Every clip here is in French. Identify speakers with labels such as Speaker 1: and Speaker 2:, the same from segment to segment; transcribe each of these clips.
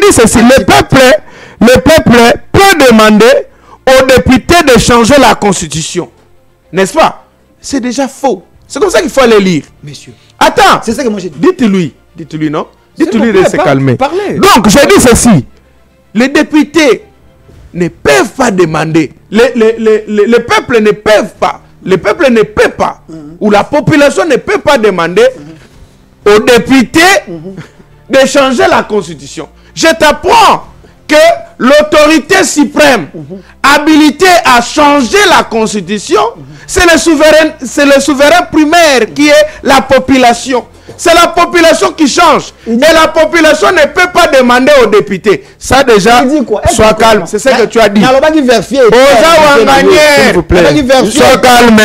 Speaker 1: dit ceci, le peuple peut demander aux députés de changer la constitution. N'est-ce pas? C'est déjà faux. C'est comme ça qu'il faut aller lire.
Speaker 2: Messieurs.
Speaker 1: Attends.
Speaker 2: C'est ça que moi j'ai dit.
Speaker 1: Dites-lui, non? Dites-lui de se calmer.
Speaker 2: Parlez.
Speaker 1: Donc, j'ai dit ceci. Les députés ne peuvent pas demander. Le peuple ne peuvent pas. Le peuple ne peut pas. Ou la population ne peut pas demander aux députés de changer la constitution. Je t'apprends que l'autorité suprême habilitée à changer la constitution, c'est le souverain primaire qui est la population. C'est la population qui change. Et la population ne peut pas demander aux députés. Ça déjà, sois calme. C'est ce que tu as dit. S'il vous plaît. Sois calme.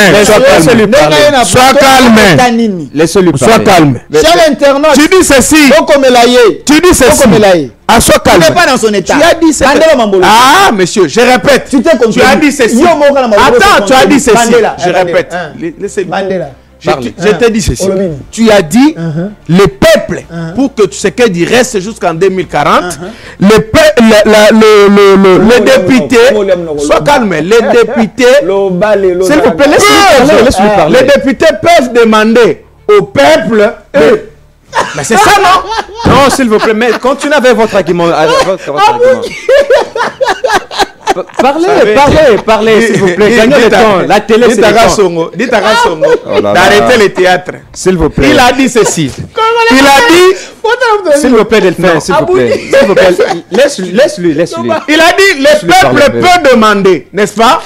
Speaker 1: Sois calme.
Speaker 3: Laissez-lui parler.
Speaker 1: Sois calme.
Speaker 2: Cher internaute.
Speaker 1: Tu dis ceci. Tu dis ceci. Ah, sois calme.
Speaker 2: Tu n'es pas dans son état.
Speaker 1: Tu as dit ceci. Ah, monsieur, je répète. Tu as dit ceci. Attends, tu as dit ceci. Je répète. Je t'ai dit ceci. Tu as dit le peuple, pour que ce qu'il dit reste jusqu'en 2040, les députés, sois calme, les députés, s'il vous plaît, laisse-lui parler. Les députés peuvent demander au peuple, mais c'est ça, non?
Speaker 3: Non, s'il vous plaît, mais continuez avec votre argument. Parlez, s'il vous plaît. Gagnez le temps. La télé, c'est
Speaker 1: dites à Rassongo d'arrêter le théâtre.
Speaker 3: S'il vous plaît.
Speaker 1: Il a dit ceci. Il a dit...
Speaker 3: S'il vous plaît, Delphin, s'il vous plaît. S'il vous plaît, laisse-lui.
Speaker 1: Il a dit, le peuple peut demander, n'est-ce pas,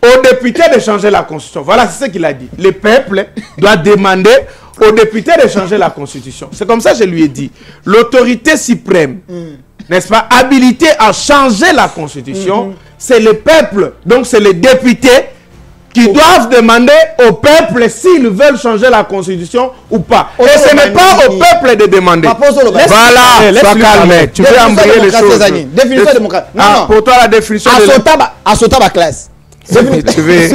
Speaker 1: aux députés de changer la constitution. Voilà, c'est ce qu'il a dit. Le peuple doit demander aux députés de changer la constitution. C'est comme ça que je lui ai dit. L'autorité suprême, n'est-ce pas, habilité à changer la constitution, c'est le peuple. Donc c'est les députés qui doivent demander au peuple s'ils veulent changer la constitution ou pas. Et ce n'est pas au peuple de demander. Voilà, sois calme. Tu veux embrayer les choses.
Speaker 2: Définition démocratique.
Speaker 1: Non, pour toi la définition de
Speaker 2: Asota classe.
Speaker 1: Tu veux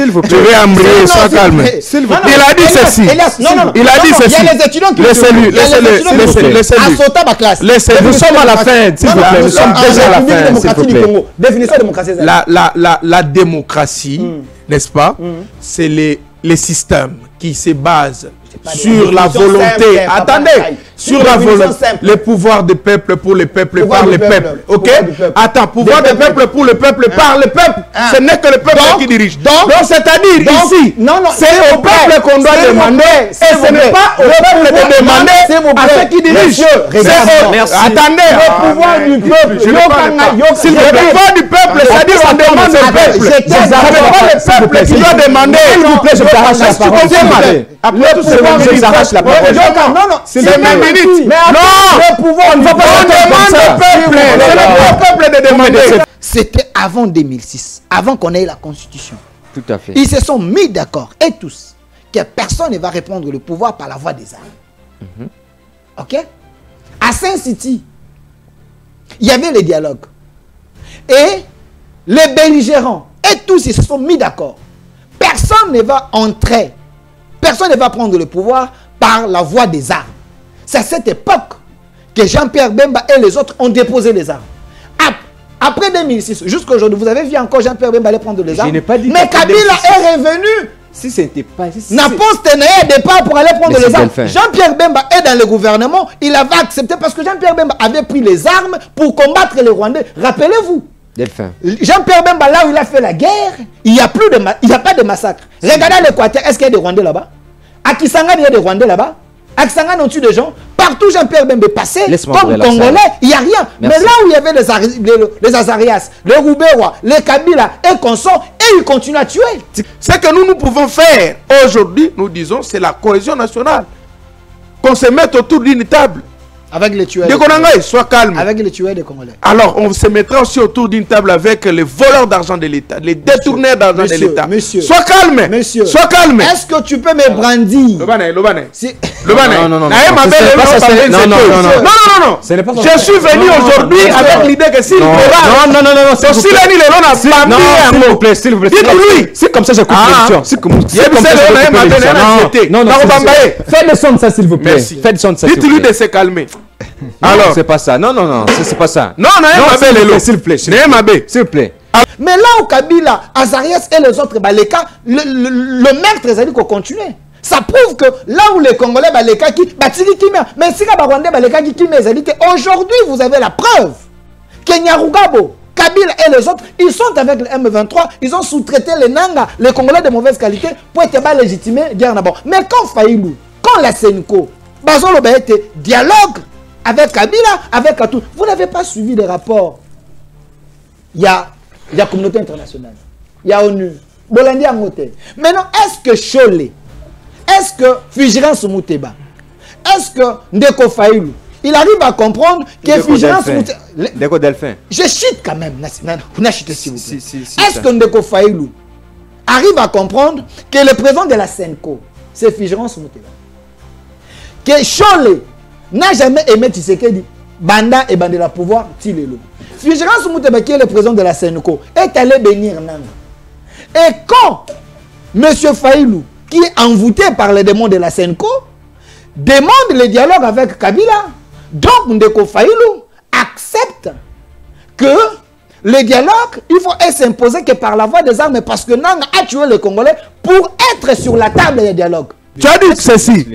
Speaker 1: embrayer, sois calme. Il a dit ceci. Il a dit ceci.
Speaker 2: Il y a les étudiants qui
Speaker 1: laissez-le.
Speaker 3: Nous sommes à la fin, s'il vous plaît. Nous sommes déjà à la fin, s'il vous plaît.
Speaker 2: Définition démocratie.
Speaker 1: La démocratie, n'est-ce pas, c'est les systèmes qui se basent sur la volonté. Attendez, sur la volonté. Le pouvoir du peuple pour le peuple, par le peuple. Ok? Attends, pouvoir du peuple pour le peuple, par le peuple. Ce n'est que le peuple qui dirige. Donc, c'est-à-dire ici, c'est au peuple qu'on doit demander. Et ce n'est pas au peuple de demander à ceux qui dirigent. Attendez, le pouvoir du peuple. Si le pouvoir du peuple, c'est-à-dire on demande au peuple. Ce n'est pas le peuple qui doit demander. S'il vous plaît, je t'arrache la parole. Après tout, je t'arrache la parole. C'est le même minute. Mais le pouvoir, on ne va pas demander au peuple. C'est le peuple de demander.
Speaker 2: C'était avant 2006, avant qu'on ait la constitution.
Speaker 3: Tout à fait.
Speaker 2: Ils se sont mis d'accord, et tous, que personne ne va reprendre le pouvoir par la voie des armes. Ok? À Saint-City, il y avait les dialogues. Et les belligérants, et tous, ils se sont mis d'accord. Personne ne va entrer, personne ne va prendre le pouvoir par la voie des armes. C'est à cette époque que Jean-Pierre Bemba et les autres ont déposé les armes. Après 2006, jusqu'à aujourd'hui, vous avez vu encore Jean-Pierre Bemba aller prendre les armes.
Speaker 3: Je n'ai pas dit.
Speaker 2: Mais Kabila est revenu.
Speaker 3: Si c'était pas...
Speaker 2: N'a pas tenu départ pour aller prendre les armes. Jean-Pierre Bemba est dans le gouvernement. Il avait accepté parce que Jean-Pierre Bemba avait pris les armes pour combattre les Rwandais. Rappelez-vous. Jean-Pierre Bemba, là où il a fait la guerre, il n'y a pas de massacre. Regardez l'Équateur, est-ce qu'il y a des Rwandais là-bas? À Kisangani, il y a des Rwandais là-bas. À Kisangani, on tue des gens. Partout, Jean-Pierre Bemba est passé. Comme Congolais, il n'y a rien. Merci. Mais là où il y avait les Azarias, les Roubewa, les Kabila et consorts, et ils continuent à tuer.
Speaker 1: Ce que nous pouvons faire aujourd'hui, nous disons, c'est la cohésion nationale. Qu'on se mette autour d'une table.
Speaker 2: Avec les tueurs.
Speaker 1: Sois calme.
Speaker 2: Avec les tueurs des Congolais.
Speaker 1: Alors, on se mettra aussi autour d'une table avec les voleurs d'argent de l'État, les détourneurs d'argent de l'État. Sois calme.
Speaker 2: Monsieur.
Speaker 1: Sois calme.
Speaker 2: Est-ce que tu peux me brandir?
Speaker 1: Lobane.
Speaker 3: Non.
Speaker 1: Je suis venu aujourd'hui avec l'idée que s'il
Speaker 3: Non. S'il vous plaît.
Speaker 1: Dites-lui.
Speaker 3: C'est comme ça je coupe l'émission.
Speaker 1: Non.
Speaker 3: Faites le son de ça, s'il vous plaît. Faites le son de ça.
Speaker 1: Dites-lui de se calmer.
Speaker 3: Alors, c'est pas ça. Non, non, non, c'est pas ça.
Speaker 1: Non, non,
Speaker 3: s'il vous plaît. S'il vous plaît.
Speaker 2: Mais là où Kabila, Azarias et les autres, bah, les cas, le meurtre, c'est-à-dire qu'on continue. Ça prouve que là où les Congolais, bah, les cas qui, mais si les cas qui, aujourd'hui, vous avez la preuve que Nyarugabo, Kabila et les autres, ils sont avec le M23, ils ont sous-traité les Nanga, les Congolais de mauvaise qualité, pour être légitimer guerre d'abord. Mais quand Faïlou, quand la Senko, Bazolo a été dialogue avec Kabila, avec Atou, vous n'avez pas suivi les rapports. Il y a la communauté internationale, il y a ONU, Bolandi Angote. Maintenant, est-ce que Cholé, est-ce que Figérance Mouteba, est-ce que Ndeko Faïlou, il arrive à comprendre que Figérance Mouteba...
Speaker 3: Ndeko Delphin.
Speaker 2: Je chute quand même. Vous n'achetez s'il vous plaît. Est-ce que Ndeko Faïlou arrive à comprendre que le président de la Senko, c'est Figérance Mouteba? Que Cholé n'a jamais aimé Tshisekedi, Banda et Bandela pouvoir, Tilelo. Figérance Mouteba, qui est le président de la Senko, est allé bénir Nanga. Et quand M. Faïlou, qui est envoûté par les démons de la Senko, demande le dialogue avec Kabila, donc Ndeko Faïlou accepte que le dialogue, il faut s'imposer que par la voie des armes, parce que Nanga a tué les Congolais pour être sur la table des dialogues.
Speaker 1: Tu as dit ceci.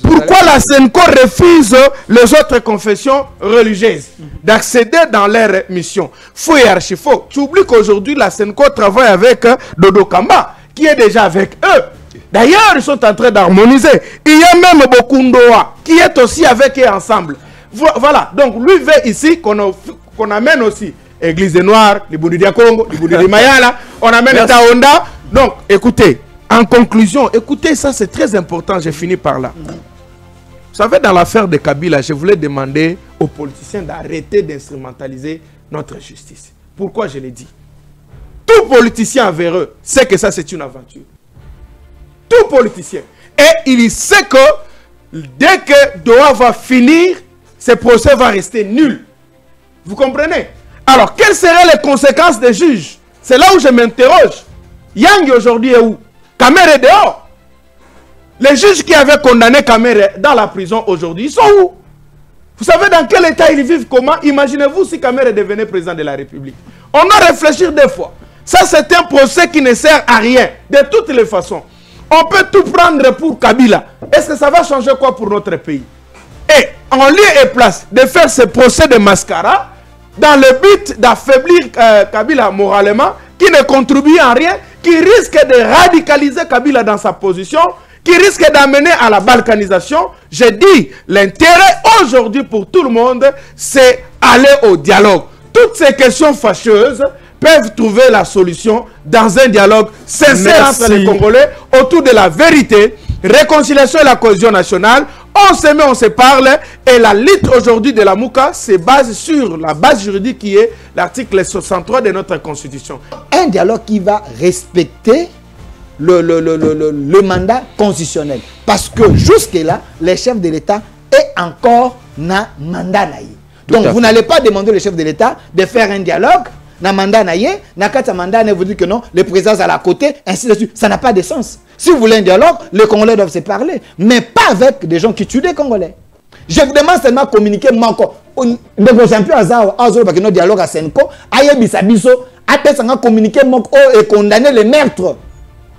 Speaker 1: Pourquoi la Senko refuse les autres confessions religieuses d'accéder dans leur mission? Faux et archi-faux. Tu oublies qu'aujourd'hui, la Senko travaille avec Dodo Kamba, qui est déjà avec eux. D'ailleurs, ils sont en train d'harmoniser. Il y a même Bokundoa, qui est aussi avec eux ensemble. Voilà. Donc, lui veut ici qu'on amène aussi Église des Noirs, les Boudi de Congo, les Boudi de Mayala, on amène Taonda. Donc, écoutez. En conclusion, écoutez, ça c'est très important, j'ai fini par là. Vous savez, dans l'affaire de Kabila, je voulais demander aux politiciens d'arrêter d'instrumentaliser notre justice. Pourquoi je l'ai dit? Tout politicien véreux sait que ça c'est une aventure. Tout politicien. Et il sait que dès que Doha va finir, ce procès va rester nul. Vous comprenez? Alors, quelles seraient les conséquences des juges? C'est là où je m'interroge. Yang aujourd'hui est où? Kamere est dehors. Les juges qui avaient condamné Kamere dans la prison aujourd'hui, ils sont où? Vous savez dans quel état ils vivent, comment? Imaginez-vous si Kamere devenait président de la République. On doit réfléchir des fois. Ça, c'est un procès qui ne sert à rien, de toutes les façons. On peut tout prendre pour Kabila. Est-ce que ça va changer quoi pour notre pays? Et en lieu et place de faire ce procès de mascara, dans le but d'affaiblir Kabila moralement, qui ne contribue en rien, qui risque de radicaliser Kabila dans sa position, qui risque d'amener à la balkanisation. Je dis, l'intérêt aujourd'hui pour tout le monde, c'est aller au dialogue. Toutes ces questions fâcheuses peuvent trouver la solution dans un dialogue sincère entre les Congolais autour de la vérité, réconciliation et la cohésion nationale. On se met, on se parle, et la lutte aujourd'hui de la Mouka se base sur la base juridique qui est l'article 63 de notre Constitution.
Speaker 2: Un dialogue qui va respecter le mandat constitutionnel. Parce que jusque-là, les chefs de l'État est encore na mandat naïe. Donc vous n'allez pas demander au chef de l'État de faire un dialogue, na mandat naïe, na kata mandat vous dit que non, le président est à la côté, ainsi de suite. Ça n'a pas de sens. Si vous voulez un dialogue, les Congolais doivent se parler, mais pas avec des gens qui tuent des Congolais. Je vous demande seulement de communiquer manko. Ne vous un peu hasard, parce que nos dialogues à Senko, aïe bisabiso, après ça communiquer manko et condamner les meurtres.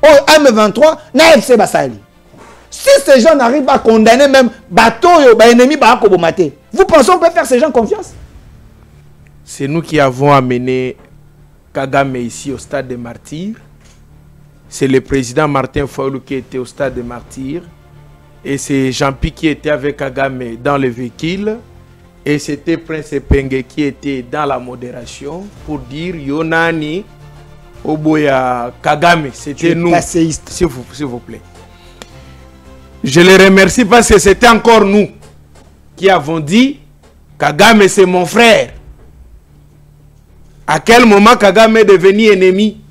Speaker 2: Au M23, na FC Basali. Si ces gens n'arrivent pas à condamner même bateau et ennemi, vous pensez qu'on peut faire ces gens confiance?
Speaker 1: C'est nous qui avons amené Kagame ici au stade des martyrs. C'est le président Martin Fayulu qui était au stade des martyrs. Et c'est Jean-Pi qui était avec Kagame dans le véhicule. Et c'était Prince Penge qui était dans la modération pour dire Yonani Oboya Kagame. C'était nous. S'il vous plaît. Je les remercie parce que c'était encore nous qui avons dit Kagame c'est mon frère. À quel moment Kagame est devenu ennemi?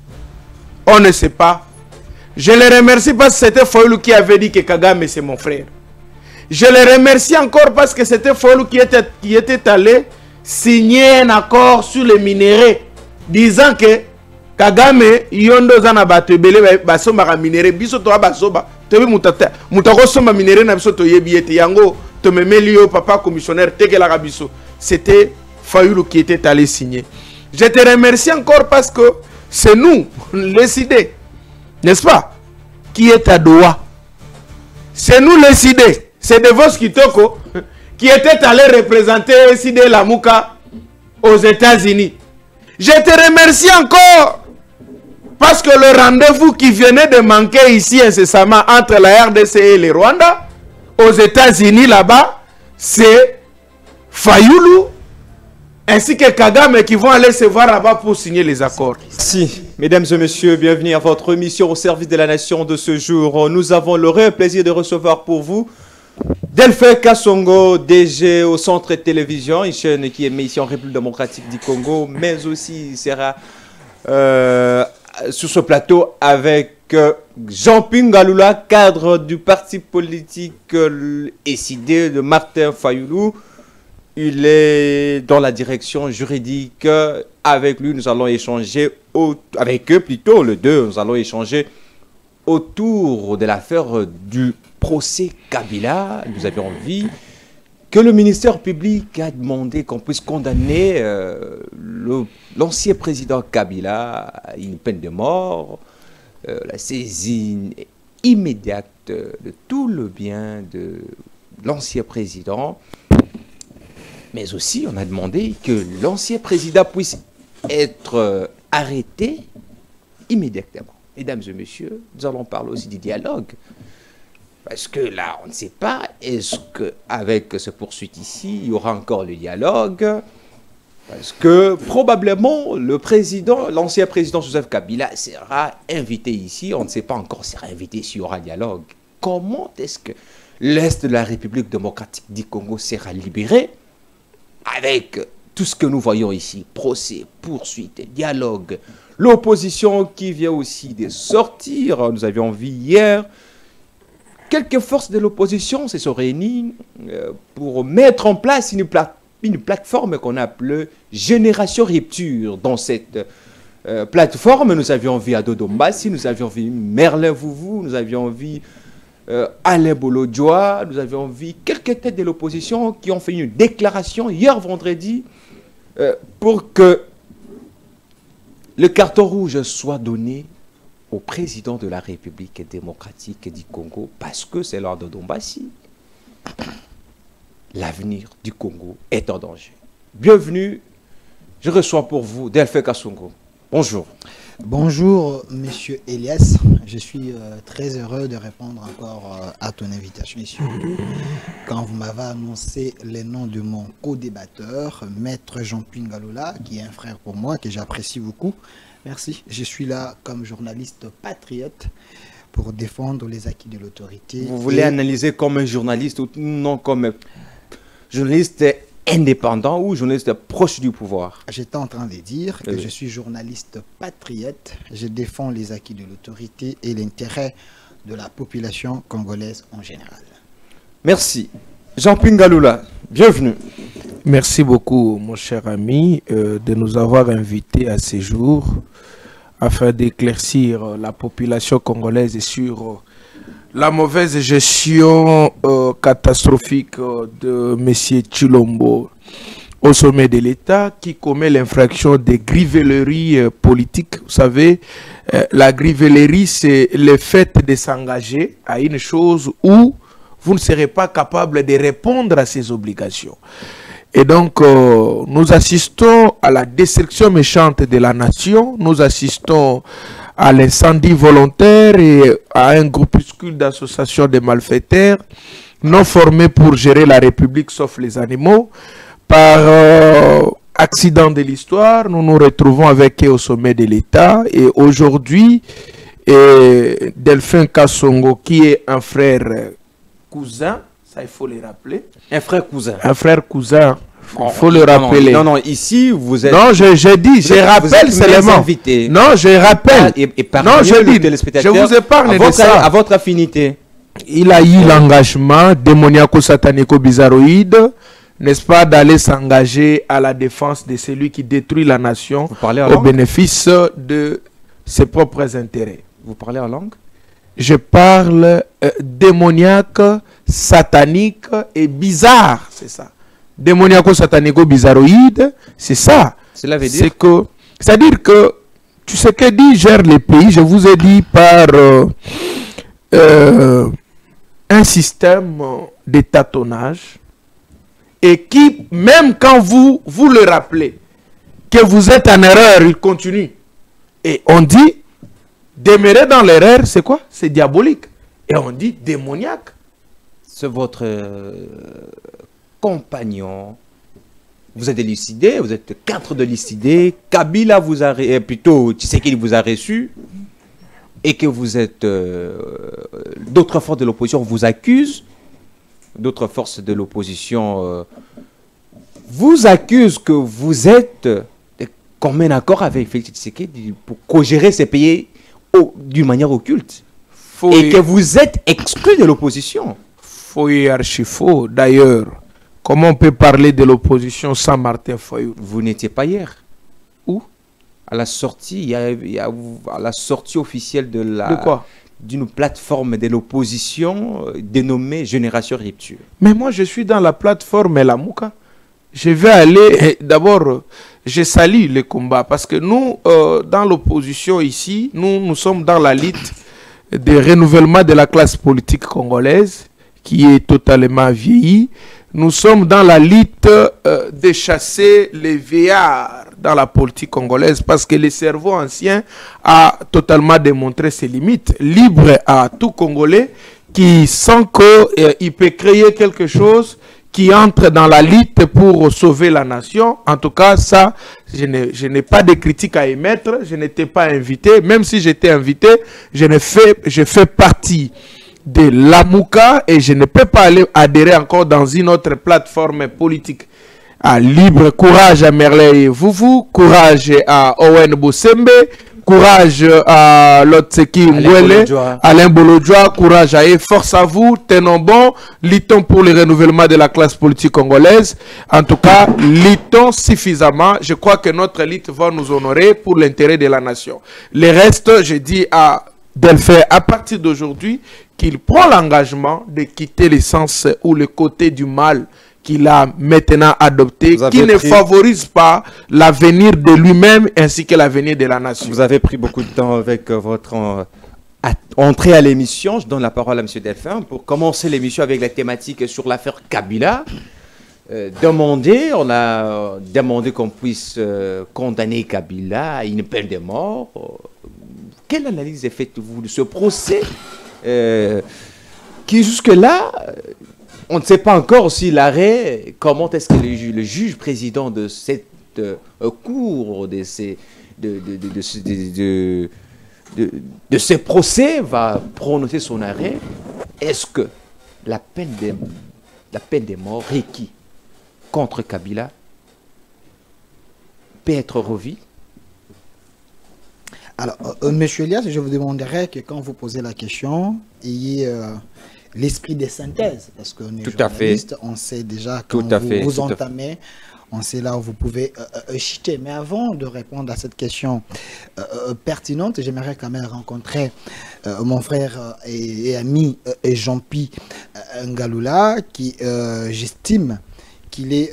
Speaker 1: On ne sait pas. Je les remercie parce que c'était Fayulu qui avait dit que Kagame c'est mon frère. Je les remercie encore parce que c'était Fayulu qui était allé signer un accord sur les minéraux, disant que Kagame yondo zana batebele basomba minéraux biso to basoba tebi mutata mutako somba minéraux na biso to yebi ete yango Tomemelio, papa commissionnaire, Tegela Rabiso. C'était Fayoulou qui était allé signer. Je te remercie encore parce que c'est nous, les idées, n'est-ce pas, qui est à Doha. C'est nous les idées. C'est de Vos Kitoko qui était allé représenter Sidé Lamouka aux États-Unis. Je te remercie encore parce que le rendez-vous qui venait de manquer ici incessamment entre la RDC et le Rwanda, aux États-Unis là-bas, c'est Fayoulou ainsi que Kagame qui vont aller se voir là-bas pour signer les accords.
Speaker 3: Si, mesdames et messieurs, bienvenue à votre émission au service de la nation de ce jour. Nous avons le réel plaisir de recevoir pour vous Delphin Kasongo, DG au Centre Télévision, une chaîne qui émet ici en République démocratique du Congo, mais aussi il sera sur ce plateau avec Jean-Pierre Ngaloula, cadre du parti politique SID de Martin Fayoulou. Il est dans la direction juridique. Avec lui, nous allons échanger, avec eux plutôt, les deux, nous allons échanger autour de l'affaire du procès Kabila. Nous avions envie que le ministère public a demandé qu'on puisse condamner l'ancien président Kabila à une peine de mort, la saisine immédiate de tout le bien de l'ancien président. Mais aussi, on a demandé que l'ancien président puisse être arrêté immédiatement. Mesdames et messieurs, nous allons parler aussi du dialogue. Parce que là, on ne sait pas, est-ce qu'avec ce poursuite ici, il y aura encore le dialogue? Parce que probablement, le président, l'ancien président Joseph Kabila sera invité ici. On ne sait pas encore s'il sera invité s'il y aura dialogue. Comment est-ce que l'Est de la République démocratique du Congo sera libéré avec tout ce que nous voyons ici, procès, poursuite, dialogue, l'opposition qui vient aussi de sortir. Nous avions vu hier, quelques forces de l'opposition se sont réunies pour mettre en place une plateforme qu'on appelle Génération Rupture. Dans cette plateforme, nous avions vu Adodo Mbassi, nous avions vu Merlin Vouvou, nous avions vu Alain Bolodjoa, nous avions vu quelques têtes de l'opposition qui ont fait une déclaration hier vendredi pour que le carton rouge soit donné au président de la République démocratique du Congo parce que c'est l'ordre de Dombassi. L'avenir du Congo est en danger. Bienvenue, je reçois pour vous Delphin Kasongo. Bonjour.
Speaker 2: Bonjour, monsieur Elias. Je suis très heureux de répondre encore à ton invitation ici. Quand vous m'avez annoncé les noms de mon co-débatteur, Maître Jean-Pierre Ngaloula, qui est un frère pour moi, que j'apprécie beaucoup. Merci. Je suis là comme journaliste patriote pour défendre les acquis de l'autorité.
Speaker 3: Vous voulez analyser comme un journaliste ou non comme un journaliste indépendant ou journaliste proche du pouvoir?
Speaker 2: J'étais en train de dire que je suis journaliste patriote. Je défends les acquis de l'autorité et l'intérêt de la population congolaise en général.
Speaker 3: Merci. Jean-Pierre Ngaloula, bienvenue.
Speaker 1: Merci beaucoup, mon cher ami, de nous avoir invités à ce jour afin d'éclaircir la population congolaise sur la mauvaise gestion catastrophique de M. Tshilombo au sommet de l'État qui commet l'infraction des grivelleries politiques. Vous savez, la grivellerie, c'est le fait de s'engager à une chose où vous ne serez pas capable de répondre à ses obligations. Et donc, nous assistons à la destruction méchante de la nation, nous assistons à l'incendie volontaire et à un groupuscule d'associations de malfaiteurs non formés pour gérer la République sauf les animaux. Par accident de l'histoire, nous nous retrouvons avec eux au sommet de l'État et aujourd'hui, Delphin Kasongo, qui est un frère cousin, ça il faut le rappeler.
Speaker 3: Un frère cousin.
Speaker 1: Un frère cousin. Il faut le rappeler.
Speaker 3: Non, non, ici, vous êtes...
Speaker 1: Non, je dis, je rappelle seulement. Non, je rappelle.
Speaker 3: Non, je dis,
Speaker 1: je vous épargne de ça.
Speaker 3: À votre affinité.
Speaker 1: Il a eu l'engagement démoniaco-satanico-bizarroïde, n'est-ce pas, d'aller s'engager à la défense de celui qui détruit la nation au bénéfice de ses propres intérêts.
Speaker 3: Vous parlez en langue?
Speaker 1: Je parle démoniaque, satanique et bizarre. C'est ça. Démoniaco-satanico-bizarroïde, c'est ça.
Speaker 3: Cela veut dire
Speaker 1: c'est-à-dire que tu sais que dit gère les pays, je vous ai dit par un système de tâtonnage et qui, même quand vous le rappelez, que vous êtes en erreur, il continue. Et on dit, demeurer dans l'erreur, c'est quoi? C'est diabolique. Et on dit démoniaque.
Speaker 3: C'est votre compagnon. Vous êtes élucidé, vous êtes 4 délucidés. Kabila vous a plutôt Tshisekedi vous a reçu et que vous êtes d'autres forces de l'opposition vous accusent, d'autres forces de l'opposition vous accusent que vous êtes comme un accord avec Félix Tshisekedi pour co-gérer ces pays d'une manière occulte et que vous êtes exclu de l'opposition.
Speaker 1: Faux et archi faux. D'ailleurs, comment on peut parler de l'opposition sans Martin Fayulu?
Speaker 3: Vous n'étiez pas hier.
Speaker 1: Où?
Speaker 3: À la sortie, à la sortie officielle de
Speaker 1: quoi?
Speaker 3: D'une plateforme de l'opposition dénommée Génération Rupture.
Speaker 1: Mais moi, je suis dans la plateforme La Mouka. Je vais aller... D'abord, je salue le combat parce que nous, dans l'opposition ici, nous sommes dans la lutte de renouvellement de la classe politique congolaise qui est totalement vieillie. Nous sommes dans la lutte de chasser les vieillards dans la politique congolaise parce que le cerveau ancien a totalement démontré ses limites. Libre à tout Congolais qui sent qu'il peut créer quelque chose qui entre dans la lutte pour sauver la nation. En tout cas, ça, je n'ai pas de critique à émettre. Je n'étais pas invité. Même si j'étais invité, je fais partie de l'Amouka et je ne peux pas aller adhérer encore dans une autre plateforme politique. Libre, courage à Merley Vouvou, courage à Owen Bosembe, courage à Lotseki Ngwele, Alain Bolodjoa, courage à eux, force à vous, tenons bon, luttons pour le renouvellement de la classe politique congolaise. En tout cas, luttons suffisamment. Je crois que notre lutte va nous honorer pour l'intérêt de la nation. Le reste, je dis à Delphin, à partir d'aujourd'hui, qu'il prend l'engagement de quitter l'essence ou le côté du mal qu'il a maintenant adopté, qui ne favorise pas l'avenir de lui-même ainsi que l'avenir de la nation.
Speaker 3: Vous avez pris beaucoup de temps avec votre entrée à l'émission. Je donne la parole à M. Delphin pour commencer l'émission avec la thématique sur l'affaire Kabila. On a demandé qu'on puisse condamner Kabila à une peine de mort. Quelle analyse faites-vous de ce procès qui jusque-là, on ne sait pas encore si l'arrêt, comment est-ce que le juge président de cette cour, de ces procès va prononcer son arrêt. Est-ce que la peine de mort requise contre Kabila peut être revue?
Speaker 2: Alors, Monsieur Elias, je vous demanderais que quand vous posez la question, il y ait l'esprit de synthèse, parce qu'on est journaliste, on sait déjà quand vous entamez, on sait là où vous pouvez chuter. Mais avant de répondre à cette question pertinente, j'aimerais quand même rencontrer mon frère et ami Jean-Pi Ngalula, qui j'estime qu'il est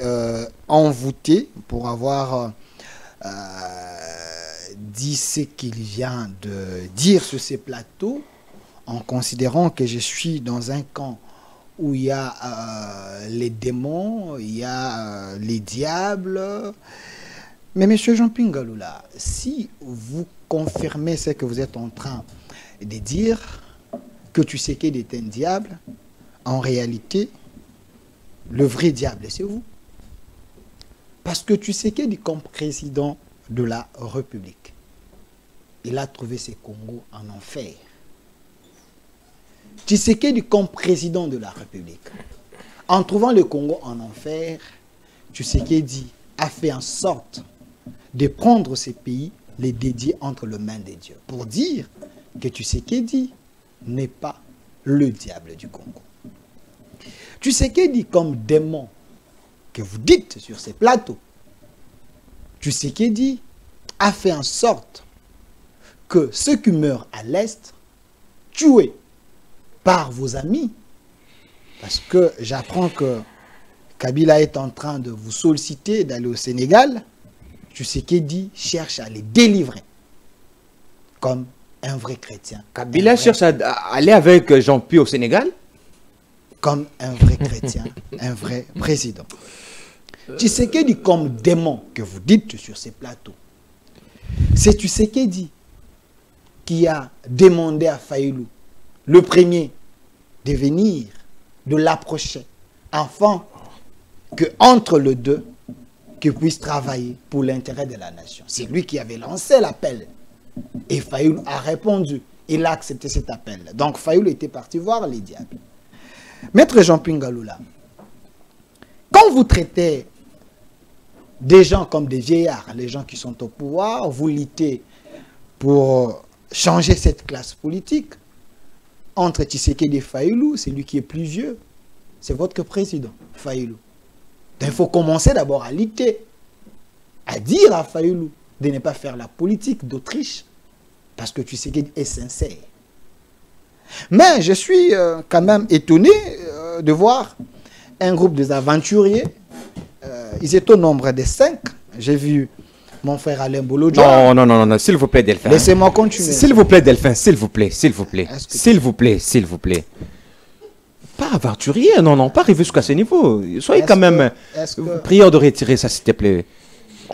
Speaker 2: envoûté pour avoir dit ce qu'il vient de dire sur ces plateaux, en considérant que je suis dans un camp où il y a les démons, il y a les diables. Mais monsieur Jean-Pi Ngalula, si vous confirmez ce que vous êtes en train de dire, que Tshisekedi est un diable, en réalité, le vrai diable, c'est vous. Parce que Tshisekedi, comme président de la République, il a trouvé ses Congos en enfer. Tshisekedi, comme président de la République, en trouvant le Congo en enfer, Tshisekedi a fait en sorte de prendre ces pays, les dédier entre les mains de Dieu, pour dire que Tshisekedi n'est pas le diable du Congo. Tshisekedi, comme démon que vous dites sur ces plateaux, Tshisekedi a fait en sorte que ceux qui meurent à l'Est, tués par vos amis. Parce que j'apprends que Kabila est en train de vous solliciter d'aller au Sénégal. Tshisekedi cherche à les délivrer comme un vrai chrétien.
Speaker 3: Kabila cherche à aller avec Jean-Pierre au Sénégal?
Speaker 2: Comme un vrai chrétien, un vrai président. Tshisekedi comme démon que vous dites sur ces plateaux. C'est Tshisekedi qui a demandé à Fayulu, le premier, de venir, de l'approcher, afin que entre les deux, qu'ils puissent travailler pour l'intérêt de la nation. C'est lui qui avait lancé l'appel. Et Fayulu a répondu. Il a accepté cet appel. Donc Fayulu était parti voir les diables. Maître Jean-Pierre Ngaloula, quand vous traitez des gens comme des vieillards, les gens qui sont au pouvoir, vous luttez pour changer cette classe politique, entre Tshisekedi et Fayulu, c'est lui qui est plus vieux. C'est votre président, Fayulu. Donc il faut commencer d'abord à lutter, à dire à Fayulu de ne pas faire la politique d'Autriche, parce que Tshisekedi est sincère. Mais je suis quand même étonné de voir un groupe des aventuriers. Ils étaient au nombre de 5. J'ai vu mon frère Alain Bolodjoa.
Speaker 3: Non, s'il vous plaît, Delphin.
Speaker 2: Laissez-moi continuer.
Speaker 3: S'il vous plaît, Delphin, s'il vous plaît. S'il vous plaît. Pas aventurier, non, pas arriver jusqu'à ce niveau. Soyez quand même... Prière de retirer ça, s'il te plaît.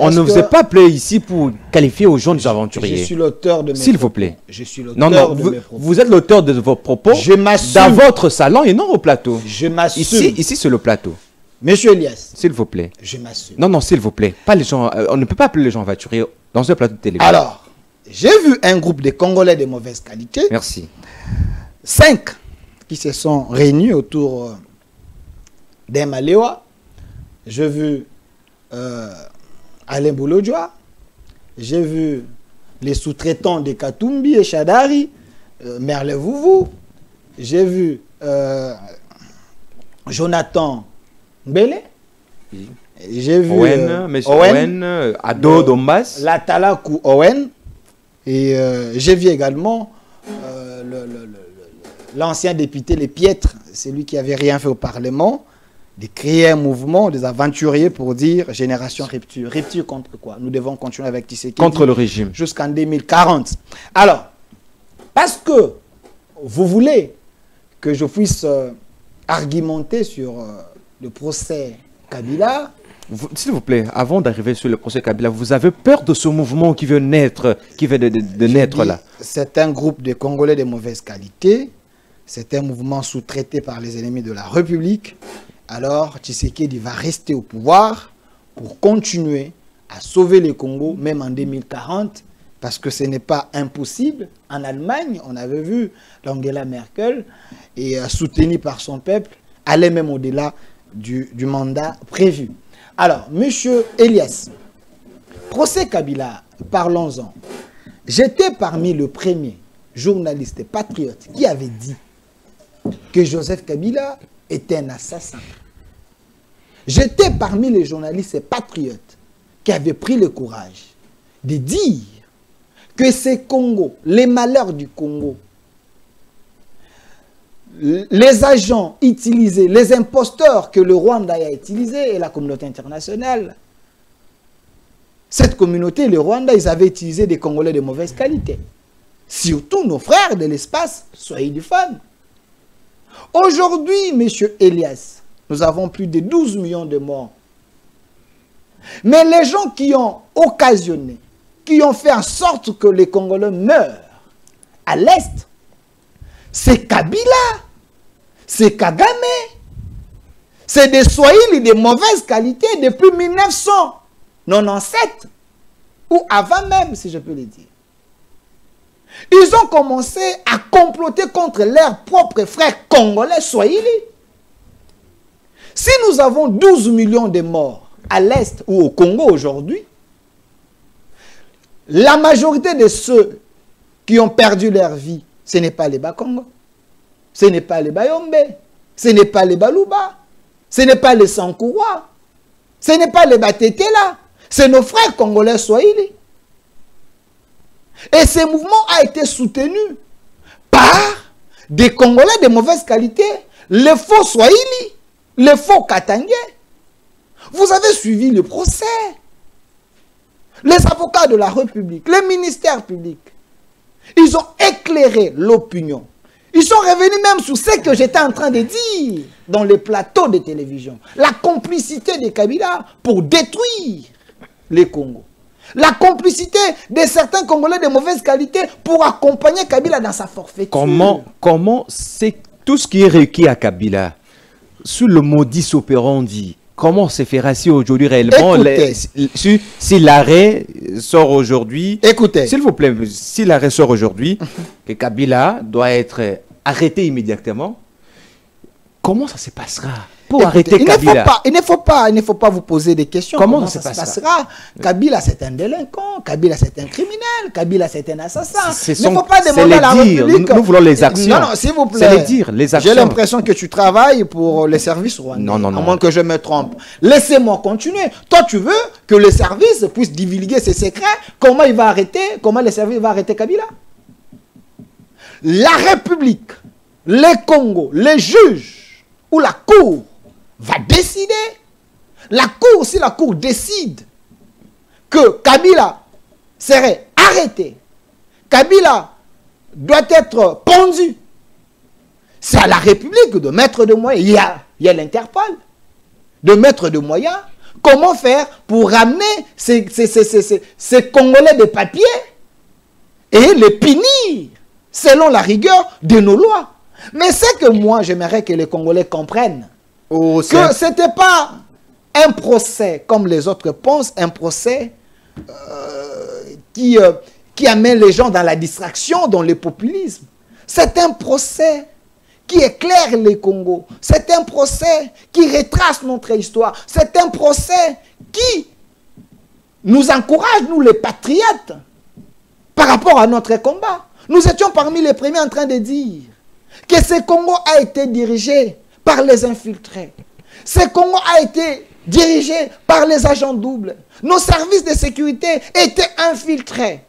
Speaker 3: On ne vous est pas appelé ici pour qualifier aux gens des aventuriers.
Speaker 2: Je suis l'auteur de mes propos.
Speaker 3: S'il vous plaît.
Speaker 2: Je suis l'auteur de mes propos.
Speaker 3: Vous êtes l'auteur de vos propos dans votre salon et non au plateau.
Speaker 2: Je m'assume.
Speaker 3: Ici c'est le plateau.
Speaker 2: Monsieur Elias.
Speaker 3: S'il vous plaît.
Speaker 2: Je m'assume.
Speaker 3: Non, s'il vous plaît. Pas les gens, on ne peut pas appeler les gens aventuriers dans un plateau de télévision.
Speaker 2: Alors, j'ai vu un groupe de Congolais de mauvaise qualité.
Speaker 3: Merci.
Speaker 2: 5 qui se sont réunis autour d'un Maléwa. J'ai vu Alain Bolodjoa. J'ai vu les sous-traitants de Katumbi et Chadari, Merle Vouvou. J'ai vu Jonathan Mbele. J'ai vu
Speaker 3: Owen, Ado Dombas.
Speaker 2: Latalaku Owen. Et j'ai vu également l'ancien député Les Piètres, celui qui n'avait rien fait au Parlement, de créer un mouvement des aventuriers pour dire génération rupture. Rupture contre quoi? Nous devons continuer avec Tshisekedi.
Speaker 3: Contre le régime.
Speaker 2: Jusqu'en 2040. Alors, parce que vous voulez que je puisse argumenter sur le procès Kabila.
Speaker 3: S'il vous plaît, avant d'arriver sur le procès Kabila, vous avez peur de ce mouvement qui veut naître, de naître là?
Speaker 2: C'est un groupe de Congolais de mauvaise qualité. C'est un mouvement sous-traité par les ennemis de la République. Alors, Tshisekedi va rester au pouvoir pour continuer à sauver le Congo, même en 2040, parce que ce n'est pas impossible. En Allemagne, on avait vu Angela Merkel, et soutenue par son peuple, aller même au-delà du mandat prévu. Alors, monsieur Elias, procès Kabila, parlons-en. J'étais parmi les premiers journalistes patriotes qui avaient dit que Joseph Kabila était un assassin. J'étais parmi les journalistes patriotes qui avaient pris le courage de dire que ces Congos, les malheurs du Congo, les agents utilisés, les imposteurs que le Rwanda a utilisés et la communauté internationale, cette communauté, le Rwanda, ils avaient utilisé des Congolais de mauvaise qualité. Surtout nos frères de l'espace, soyez du fan. Aujourd'hui, monsieur Elias, nous avons plus de 12 millions de morts. Mais les gens qui ont occasionné, qui ont fait en sorte que les Congolais meurent à l'Est, c'est Kabila, c'est Kagame, c'est des Swahili de mauvaise qualité depuis 1997, ou avant même, si je peux le dire. Ils ont commencé à comploter contre leurs propres frères congolais Swahili. Si nous avons 12 millions de morts à l'Est ou au Congo aujourd'hui, la majorité de ceux qui ont perdu leur vie, ce n'est pas les Bakongo, ce n'est pas les Bayombe, ce n'est pas les Baluba, ce n'est pas les Sankourois, ce n'est pas les Batetela, c'est nos frères congolais Swahili. Et ce mouvement a été soutenu par des Congolais de mauvaise qualité, les faux Swahili, les faux Katangais. Vous avez suivi le procès. Les avocats de la République, les ministères publics, ils ont éclairé l'opinion. Ils sont revenus même sur ce que j'étais en train de dire dans les plateaux de télévision. La complicité de Kabila pour détruire les Congos. La complicité de certains Congolais de mauvaise qualité pour accompagner Kabila dans sa forfaiture.
Speaker 3: Comment c'est tout ce qui est requis à Kabila, sous le modus operandi, comment se fera-t-il aujourd'hui réellement? Si l'arrêt sort aujourd'hui, écoutez, s'il vous plaît, si l'arrêt sort aujourd'hui, que Kabila doit être arrêté immédiatement, comment ça se passera pour arrêter Kabila?
Speaker 2: Il ne faut pas vous poser des questions. Comment ça se passera? Kabila, c'est un délinquant. Kabila, c'est un criminel. Kabila, c'est un assassin. Il ne faut pas demander à la République.
Speaker 3: Nous voulons les actions.
Speaker 2: Non, s'il vous plaît.
Speaker 3: C'est les dire, les actions.
Speaker 2: J'ai l'impression que tu travailles pour les services rwandais.
Speaker 3: Non.
Speaker 2: À moins que je me trompe. Laissez-moi continuer. Toi, tu veux que les services puissent divulguer ses secrets. Comment il va arrêter? Comment les services vont arrêter Kabila? La République, les Congos, les juges ou la Cour va décider. La Cour, si la Cour décide que Kabila serait arrêté, Kabila doit être pendu, c'est à la République de mettre des moyens. Il y a l'Interpol, de mettre des moyens. Comment faire pour ramener ces Congolais de papier et les punir selon la rigueur de nos lois? Mais c'est que moi, j'aimerais que les Congolais comprennent que ce n'était pas un procès, comme les autres pensent, un procès qui amène les gens dans la distraction, dans le populisme. C'est un procès qui éclaire les Congos. C'est un procès qui retrace notre histoire. C'est un procès qui nous encourage, nous les patriotes, par rapport à notre combat. Nous étions parmi les premiers en train de dire que ce Congo a été dirigé par les infiltrés. Ce Congo a été dirigé par les agents doubles. Nos services de sécurité étaient infiltrés.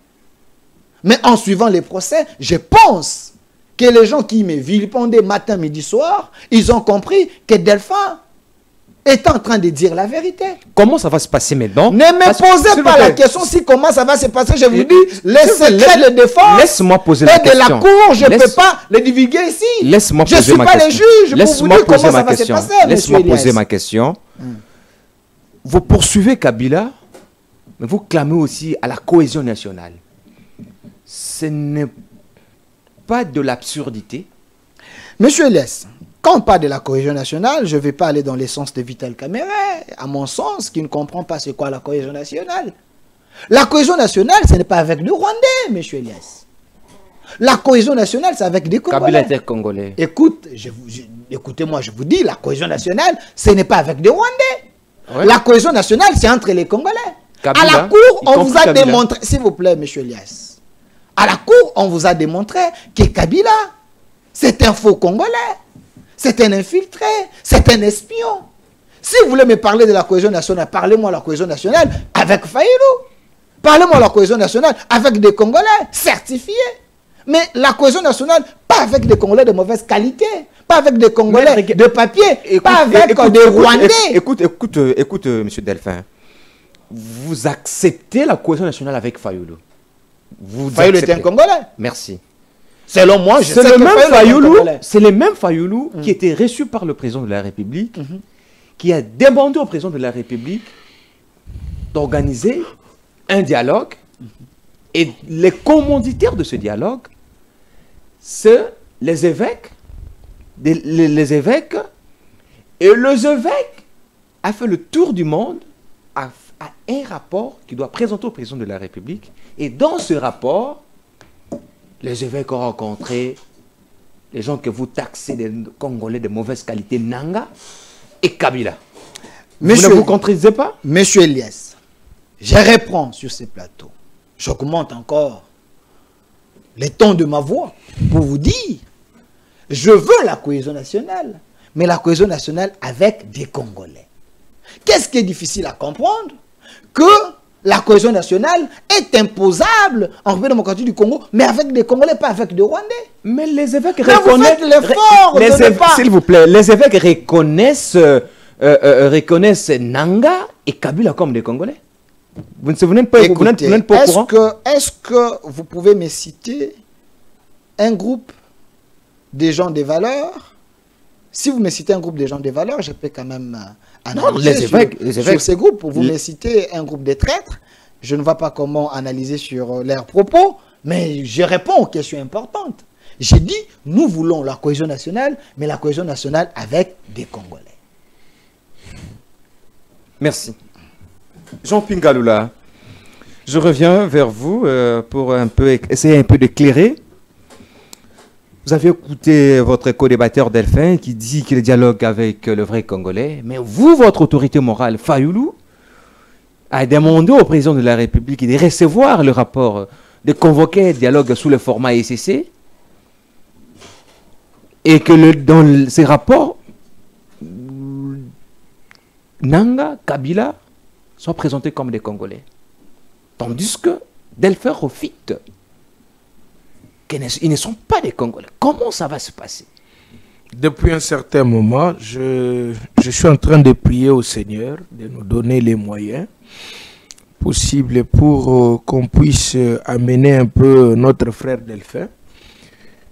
Speaker 2: Mais en suivant les procès, je pense que les gens qui me vilipendent matin, midi, soir, ils ont compris que Delphin est en train de dire la vérité.
Speaker 3: Comment ça va se passer maintenant?
Speaker 2: Ne me posez pas la question si comment ça va se passer. Je vous dis, les secrets de défense
Speaker 3: laisse-moi poser la question.
Speaker 2: De la cour, je ne peux pas les divulguer ici.
Speaker 3: Laisse-moi poser ma question. Je ne suis pas les juges.
Speaker 2: Laisse-moi poser ma question.
Speaker 3: Laisse-moi poser ma question. Vous poursuivez Kabila, mais vous clamez aussi à la cohésion nationale. Ce n'est pas de l'absurdité?
Speaker 2: Monsieur Elias, quand on parle de la cohésion nationale, je ne vais pas aller dans l'essence de Vital Kamerhe, à mon sens, qui ne comprend pas c'est quoi la cohésion nationale. La cohésion nationale, ce n'est pas avec des Rwandais, monsieur Elias. La cohésion nationale, c'est avec des Congolais.
Speaker 3: Kabila était Congolais.
Speaker 2: Écoutez-moi, je vous dis, la cohésion nationale, ce n'est pas avec des Rwandais.
Speaker 3: Ouais.
Speaker 2: La cohésion nationale, c'est entre les Congolais.
Speaker 3: Kabila,
Speaker 2: à la cour, on vous a
Speaker 3: Kabila.
Speaker 2: démontré, s'il vous plaît, monsieur Elias, à la cour, on vous a démontré que Kabila, c'est un faux Congolais. C'est un infiltré, c'est un espion. Si vous voulez me parler de la cohésion nationale, parlez-moi de la cohésion nationale avec Fayulu. Parlez-moi de la cohésion nationale avec des Congolais certifiés. Mais la cohésion nationale, pas avec des Congolais de mauvaise qualité, pas avec des Congolais de papier, pas avec des Rwandais.
Speaker 3: Écoute, monsieur Delphin. Vous acceptez la cohésion nationale avec Fayulu?
Speaker 2: Fayulu est un Congolais.
Speaker 3: Merci.
Speaker 2: Selon moi, je sais que
Speaker 3: c'est le même Fayulu qui était reçu par le président de la République, qui a demandé au président de la République d'organiser un dialogue. Et les commanditaires de ce dialogue, c'est les évêques. Les évêques. Et les évêques a fait le tour du monde à un rapport qu'il doit présenter au président de la République. Et dans ce rapport, les évêques ont rencontré les gens que vous taxez des Congolais de mauvaise qualité, Nanga et Kabila.
Speaker 2: Monsieur,
Speaker 3: vous ne vous contredisez pas?
Speaker 2: Monsieur Elias, je reprends sur ces plateaux. J'augmente encore les tons de ma voix pour vous dire, je veux la cohésion nationale, mais la cohésion nationale avec des Congolais. Qu'est-ce qui est difficile à comprendre? Que la cohésion nationale est imposable en République démocratique du Congo, mais avec des Congolais, pas avec des Rwandais.
Speaker 3: Mais les évêques
Speaker 2: reconnaissent l'effort.
Speaker 3: S'il vous plaît, les évêques reconnaissent Nanga et Kabila comme des Congolais. Vous n'êtes pas,
Speaker 2: écoutez,
Speaker 3: pas au courant?
Speaker 2: Est-ce que vous pouvez me citer un groupe des gens des valeurs? Si vous me citez un groupe des gens des valeurs, je peux quand même analyser
Speaker 3: les évêques,
Speaker 2: sur ces groupes. Vous me citez un groupe de traîtres, je ne vois pas comment analyser sur leurs propos, mais je réponds aux questions importantes. J'ai dit, nous voulons la cohésion nationale, mais la cohésion nationale avec des Congolais.
Speaker 3: Merci. Jean-Pierre Galula, je reviens vers vous pour essayer un peu d'éclairer. Vous avez écouté votre co-débatteur Delphin qui dit qu'il dialogue avec le vrai Congolais, mais vous, votre autorité morale, Fayoulou, a demandé au président de la République de recevoir le rapport, de convoquer un dialogue sous le format ECC, et que dans ces rapports, Nanga, Kabila soient présentés comme des Congolais. Tandis que Delphin refute qu'ils ne sont pas des Congolais. Comment ça va se passer?
Speaker 1: Depuis un certain moment, je suis en train de prier au Seigneur de nous donner les moyens possibles pour qu'on puisse amener un peu notre frère Delphin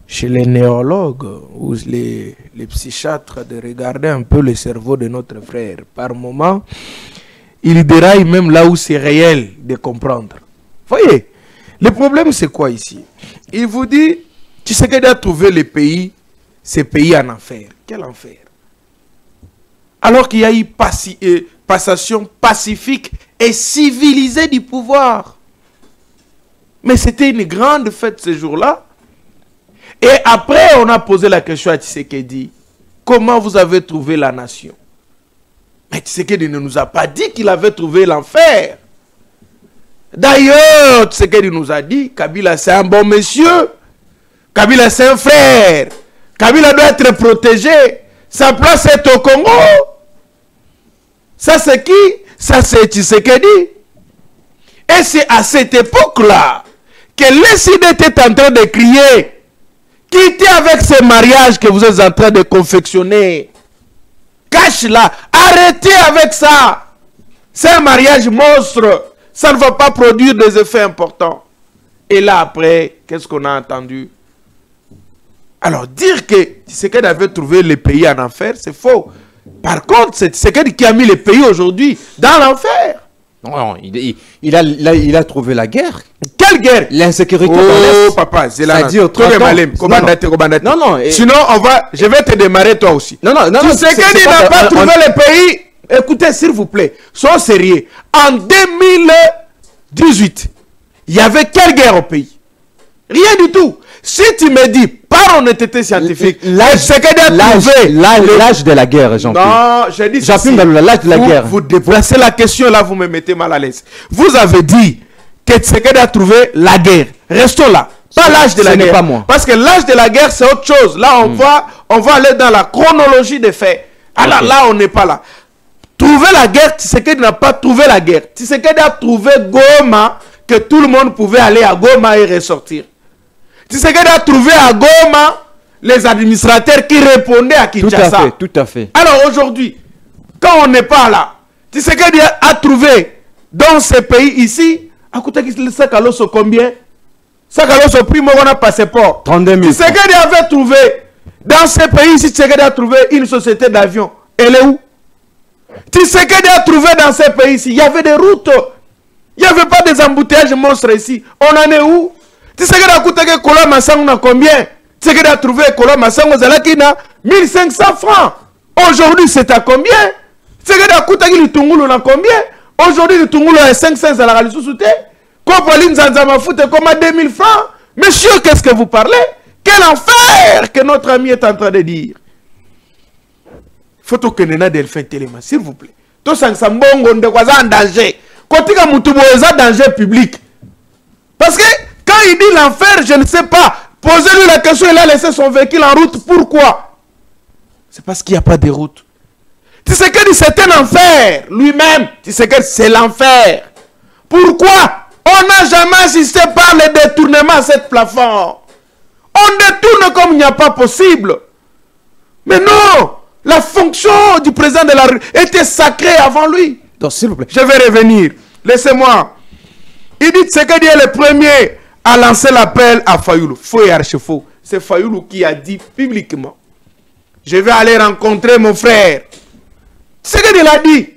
Speaker 1: chez les néologues ou les psychiatres, de regarder un peu le cerveau de notre frère. Par moment, il déraille même là où c'est réel de comprendre. Voyez, le problème c'est quoi ici? Il vous dit, tu sais qu'il a trouvé les pays, ces pays en enfer. Quel enfer? Alors qu'il y a eu passation pacifique et civilisée du pouvoir. Mais c'était une grande fête ce jour-là. Et après, on a posé la question à Tshisekedi. Comment vous avez trouvé la nation? Mais Tshisekedi ne nous a pas dit qu'il avait trouvé l'enfer. D'ailleurs, Tshisekedi nous a dit, Kabila c'est un bon monsieur. Kabila c'est un frère. Kabila doit être protégé. Sa place est au Congo. Ça c'est qui? Ça c'est Tshisekedi. Et c'est à cette époque-là que l'ECD était en train de crier. Quittez avec ce mariage que vous êtes en train de confectionner. Cache-la. Arrêtez avec ça. C'est un mariage monstre. Ça ne va pas produire des effets importants. Et là, après, qu'est-ce qu'on a entendu? Alors, dire que Tshisekedi avait trouvé les pays en enfer, c'est faux. Par contre, c'est Tshisekedi qui a mis les pays aujourd'hui dans l'enfer.
Speaker 3: Non, il a trouvé la guerre.
Speaker 1: Quelle guerre?
Speaker 3: L'insécurité.
Speaker 1: Oh, papa, c'est là.
Speaker 3: Non, non.
Speaker 1: Sinon, je vais te démarrer toi aussi.
Speaker 3: Non.
Speaker 1: Tshisekedi n'a pas trouvé les pays. Écoutez, s'il vous plaît, soyons sérieux. En 2018, il y avait quelle guerre au pays? Rien du tout. Si tu me dis, par honnêteté scientifique, l'âge
Speaker 3: de la guerre, Jean-Pierre.
Speaker 1: Non, j'ai dit
Speaker 3: l'âge de la guerre.
Speaker 1: Vous déplacez la question, là, vous me mettez mal à l'aise. Vous avez dit que Tshisekedi a trouvé la guerre. Restons là. Pas l'âge de la guerre.
Speaker 3: Pas moi.
Speaker 1: Parce que l'âge de la guerre, c'est autre chose. Là, on va aller dans la chronologie des faits. Alors là, on n'est pas là. Trouver la guerre, Tshisekedi n'a pas trouvé la guerre. Tshisekedi a trouvé Goma, que tout le monde pouvait aller à Goma et ressortir. Tshisekedi a trouvé à Goma les administrateurs qui répondaient à Kinshasa.
Speaker 3: Tout à fait.
Speaker 1: Alors aujourd'hui, quand on n'est pas là, Tshisekedi a trouvé dans ces pays ici, à côté de Sakaloso combien? Sakaloso primo on a passeport.
Speaker 3: 32 000.
Speaker 1: Tshisekedi avait trouvé dans ces pays ici, Tshisekedi a trouvé une société d'avion. Elle est où? Tshisekedi a trouvé dans ces pays ici, il y avait des routes. Il n'y avait pas des embouteillages monstres ici. On en est où? Tshisekedi a coûté que Kola Massango a combien? Tshisekedi a trouvé Kola Massango Zalakina 1500 francs. Aujourd'hui, c'est à combien? Tshisekedi a coûté que Litungulu a combien? Aujourd'hui, Litungulu a 500 Zalakali sous-souté. Kopolin Zanzama foute comme à 2000 francs. Monsieur, qu'est-ce que vous parlez? Quel enfer que notre ami est en train de dire. Faut que Nena Delphin Téléma, s'il vous plaît. Tout ça, c'est en danger. Quand il y a un danger public. Parce que quand il dit l'enfer, je ne sais pas. Posez-lui la question, il a laissé son véhicule en route. Pourquoi? C'est parce qu'il n'y a pas de route. Tu sais que c'est un enfer. Lui-même, tu sais que c'est l'enfer. Pourquoi on n'a jamais assisté par le détournement à cette plafond? On détourne comme il n'y a pas possible. Mais non, la fonction du président de la République était sacrée avant lui.
Speaker 3: Donc, s'il vous plaît.
Speaker 1: Je vais revenir. Laissez-moi. Il dit Tshisekedi est le premier à lancer l'appel à Fayoulou. Faux et archi-faux. C'est Fayoulou qui a dit publiquement: je vais aller rencontrer mon frère. Tshisekedi l'a dit.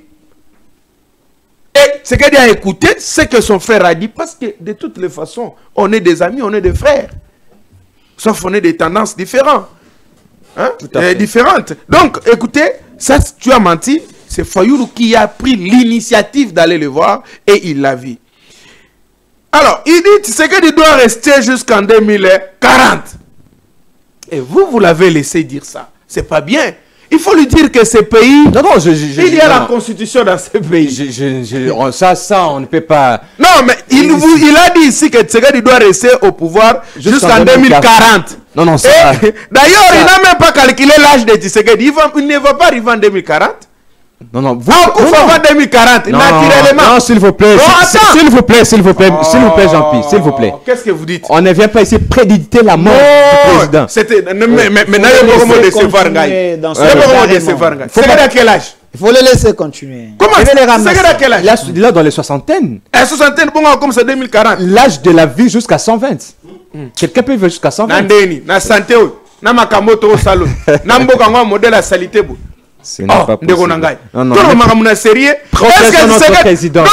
Speaker 1: Et Tshisekedi a écouté ce que son frère a dit, parce que de toutes les façons, on est des amis, on est des frères. Sauf qu'on est des tendances différentes. Hein? Différentes. Donc, écoutez, ça, tu as menti. C'est Fayoulou qui a pris l'initiative d'aller le voir et il l'a vu. Alors, il dit Tshisekedi doit rester jusqu'en 2040. Et vous l'avez laissé dire ça. C'est pas bien. Il faut lui dire que ce pays...
Speaker 3: Non, non,
Speaker 1: il y a la constitution dans ce pays.
Speaker 3: Ça, on ne peut pas...
Speaker 1: Non, mais il a dit ici que Tshisekedi doit rester au pouvoir jusqu'en 2040.
Speaker 3: Non, non, c'est
Speaker 1: d'ailleurs, il n'a même pas calculé l'âge de Tshisekedi. Il ne va pas arriver en 2040.
Speaker 3: Non, non, vous...
Speaker 1: avant 2040, naturellement.
Speaker 3: Non, s'il vous plaît. S'il vous plaît, Jean-Pierre, s'il vous plaît.
Speaker 1: Qu'est-ce que vous dites?
Speaker 3: On ne vient pas ici préditer la mort du président.
Speaker 1: Mais n'ayez pas décevoir Ngaï. C'est à quel âge?
Speaker 2: Il faut le laisser continuer.
Speaker 1: Comment? C'est à quel âge?
Speaker 3: Il est dans les soixantaines.
Speaker 1: La soixantaine, bon, comme c'est 2040.
Speaker 3: L'âge de la vie jusqu'à 120. Quelqu'un peut vivre jusqu'à 120.
Speaker 1: Nandeni, na santé, na makamoto au salon. Namboka ngwa modèle à salité.
Speaker 3: Ce n'est pas possible.
Speaker 1: Non, non. Sérieux.
Speaker 3: Protégeons notre président.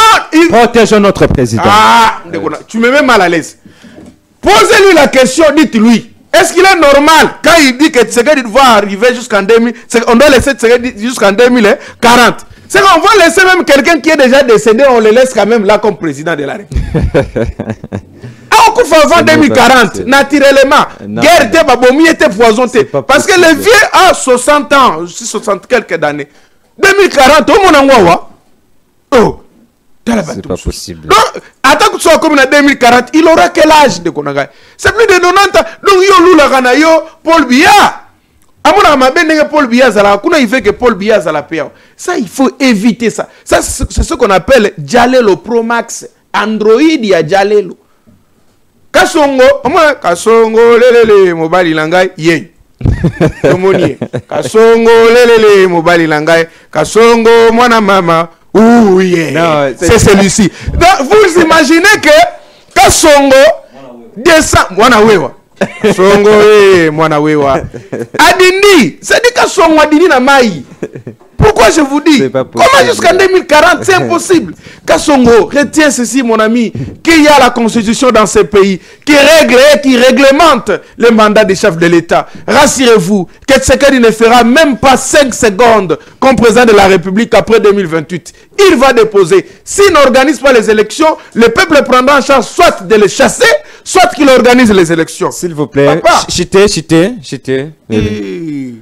Speaker 3: Protégeons notre président.
Speaker 1: Ah, tu me mets mal à l'aise. Posez-lui la question, dites-lui. Est-ce qu'il est normal quand il dit que Tshisekedi doit arriver jusqu'en 2000, on doit laisser Tshisekedi jusqu'en 2040? C'est qu'on va laisser même quelqu'un qui est déjà décédé, on le laisse quand même là comme président de la République. On coupe avant 2040, naturellement. Guerre était babomi, était poisonné. Parce que le vieux a 60 ans, 60 quelques années. 2040, au monde oh,
Speaker 3: c'est pas possible.
Speaker 1: Donc, attends que ce soit comme en 2040, il aura quel âge de Konaga? C'est plus de 90 ans. Donc, yo lula kana yo Paul Biya. Amona mabende Paul Biya zala, kuna il fait que Paul Biya zala paya. Ça, il faut éviter ça. Ça, c'est ce qu'on appelle Jalelo Pro Max. Android, il y a Jalelo. Kasongo, Kasongo, lelele, mobile langai, yé. Kasongo, lelele, mobile langai, Kasongo, mwana mama, ouh, yeah. C'est celui-ci. Donc, vous imaginez que Kasongo descend, mwana wewa. Kasongo, mwana wewa. Adini, c'est dit Kasongo adini na mai. Pourquoi je vous dis? Comment jusqu'en 2040? C'est impossible. Kassongo, retiens ceci, mon ami, qu'il y a la constitution dans ce pays qui règle et qui réglemente le mandat des chefs de l'État. Rassurez-vous que Tshisekedi ne fera même pas 5 secondes comme président de la République après 2028. Il va déposer. S'il n'organise pas les élections, le peuple prendra en charge soit de les chasser, soit qu'il organise les élections.
Speaker 3: S'il vous plaît. Chité.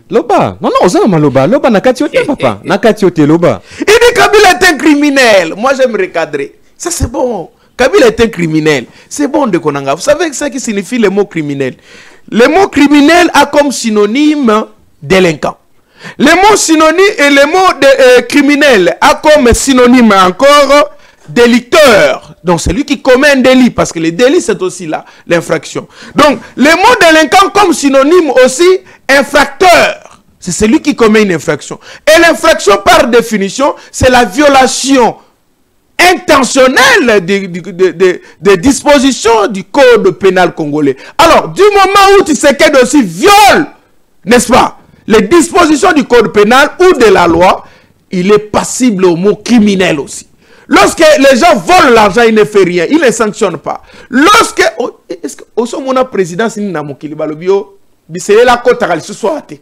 Speaker 3: Loba. Non, Loba. Loba n'a qu'à papa. N'a qu'à Loba.
Speaker 1: Il dit Kabila est un criminel. Moi, j'aime recadrer. Ça, c'est bon. Kabila est un criminel. C'est bon de Konanga. Vous savez ce qui signifie le mot criminel? Le mot criminel a comme synonyme délinquant. Le mot synonyme et le mot de, criminel a comme synonyme encore délicteur. Donc, c'est lui qui commet un délit, parce que le délit, c'est aussi là, l'infraction. Donc, le mot délinquant comme synonyme aussi infracteur. C'est celui qui commet une infraction. Et l'infraction, par définition, c'est la violation intentionnelle des dispositions du code pénal congolais. Alors, du moment où Tshisekedi aussi viole, n'est-ce pas, les dispositions du code pénal ou de la loi, il est passible au mot criminel aussi. Lorsque les gens volent l'argent, il ne fait rien, il ne sanctionne pas. Lorsque, est-ce que au son mon président c'est na mokiliba le bio, c'est la côte à ce soir. Et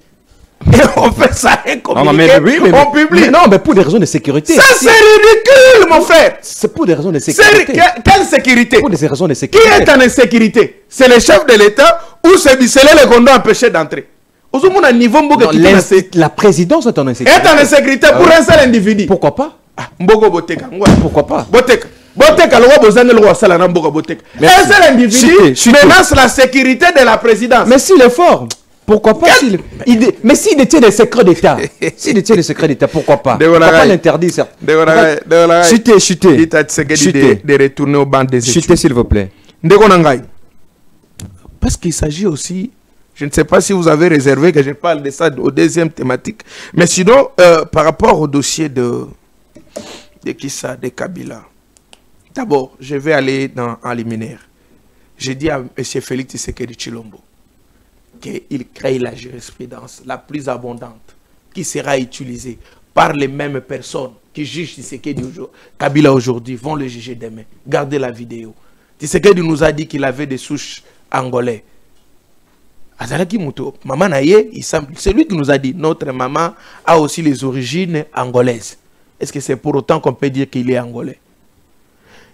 Speaker 1: on fait ça, on publie.
Speaker 3: Non, mais pour des raisons de sécurité.
Speaker 1: Ça c'est ridicule, mon frère.
Speaker 3: C'est pour des raisons de sécurité.
Speaker 1: Quelle sécurité? Pour
Speaker 3: des raisons de sécurité.
Speaker 1: Qui est en insécurité? C'est le chef de l'État ou c'est les qu'on doit empêcher d'entrer?
Speaker 3: La présidence est en insécurité.
Speaker 1: Est en insécurité pour un seul individu.
Speaker 3: Pourquoi pas?
Speaker 1: Pourquoi pas? Un seul individu menace la sécurité de la présidence.
Speaker 3: Mais s'il est fort. Pourquoi pas mais s'il détient des secrets d'État, s'il détient des secrets d'État, pourquoi pas? Pourquoi pas l'interdire, certes?
Speaker 1: Chutez. De retourner au banc des études.
Speaker 3: Chutez, s'il vous plaît.
Speaker 1: Parce qu'il s'agit aussi, je ne sais pas si vous avez réservé que je parle de ça au deuxième thématique, mais sinon, par rapport au dossier de qui ça, de Kabila. D'abord, je vais aller en liminaire. J'ai dit à M. Félix Tshisekedi Tshilombo qu'il crée la jurisprudence la plus abondante qui sera utilisée par les mêmes personnes qui jugent Tshisekedi Kabila aujourd'hui, vont le juger demain. Gardez la vidéo. Tshisekedi nous a dit qu'il avait des souches angolais. Maman Naye, c'est lui qui nous a dit notre maman a aussi les origines angolaises. Est-ce que c'est pour autant qu'on peut dire qu'il est angolais?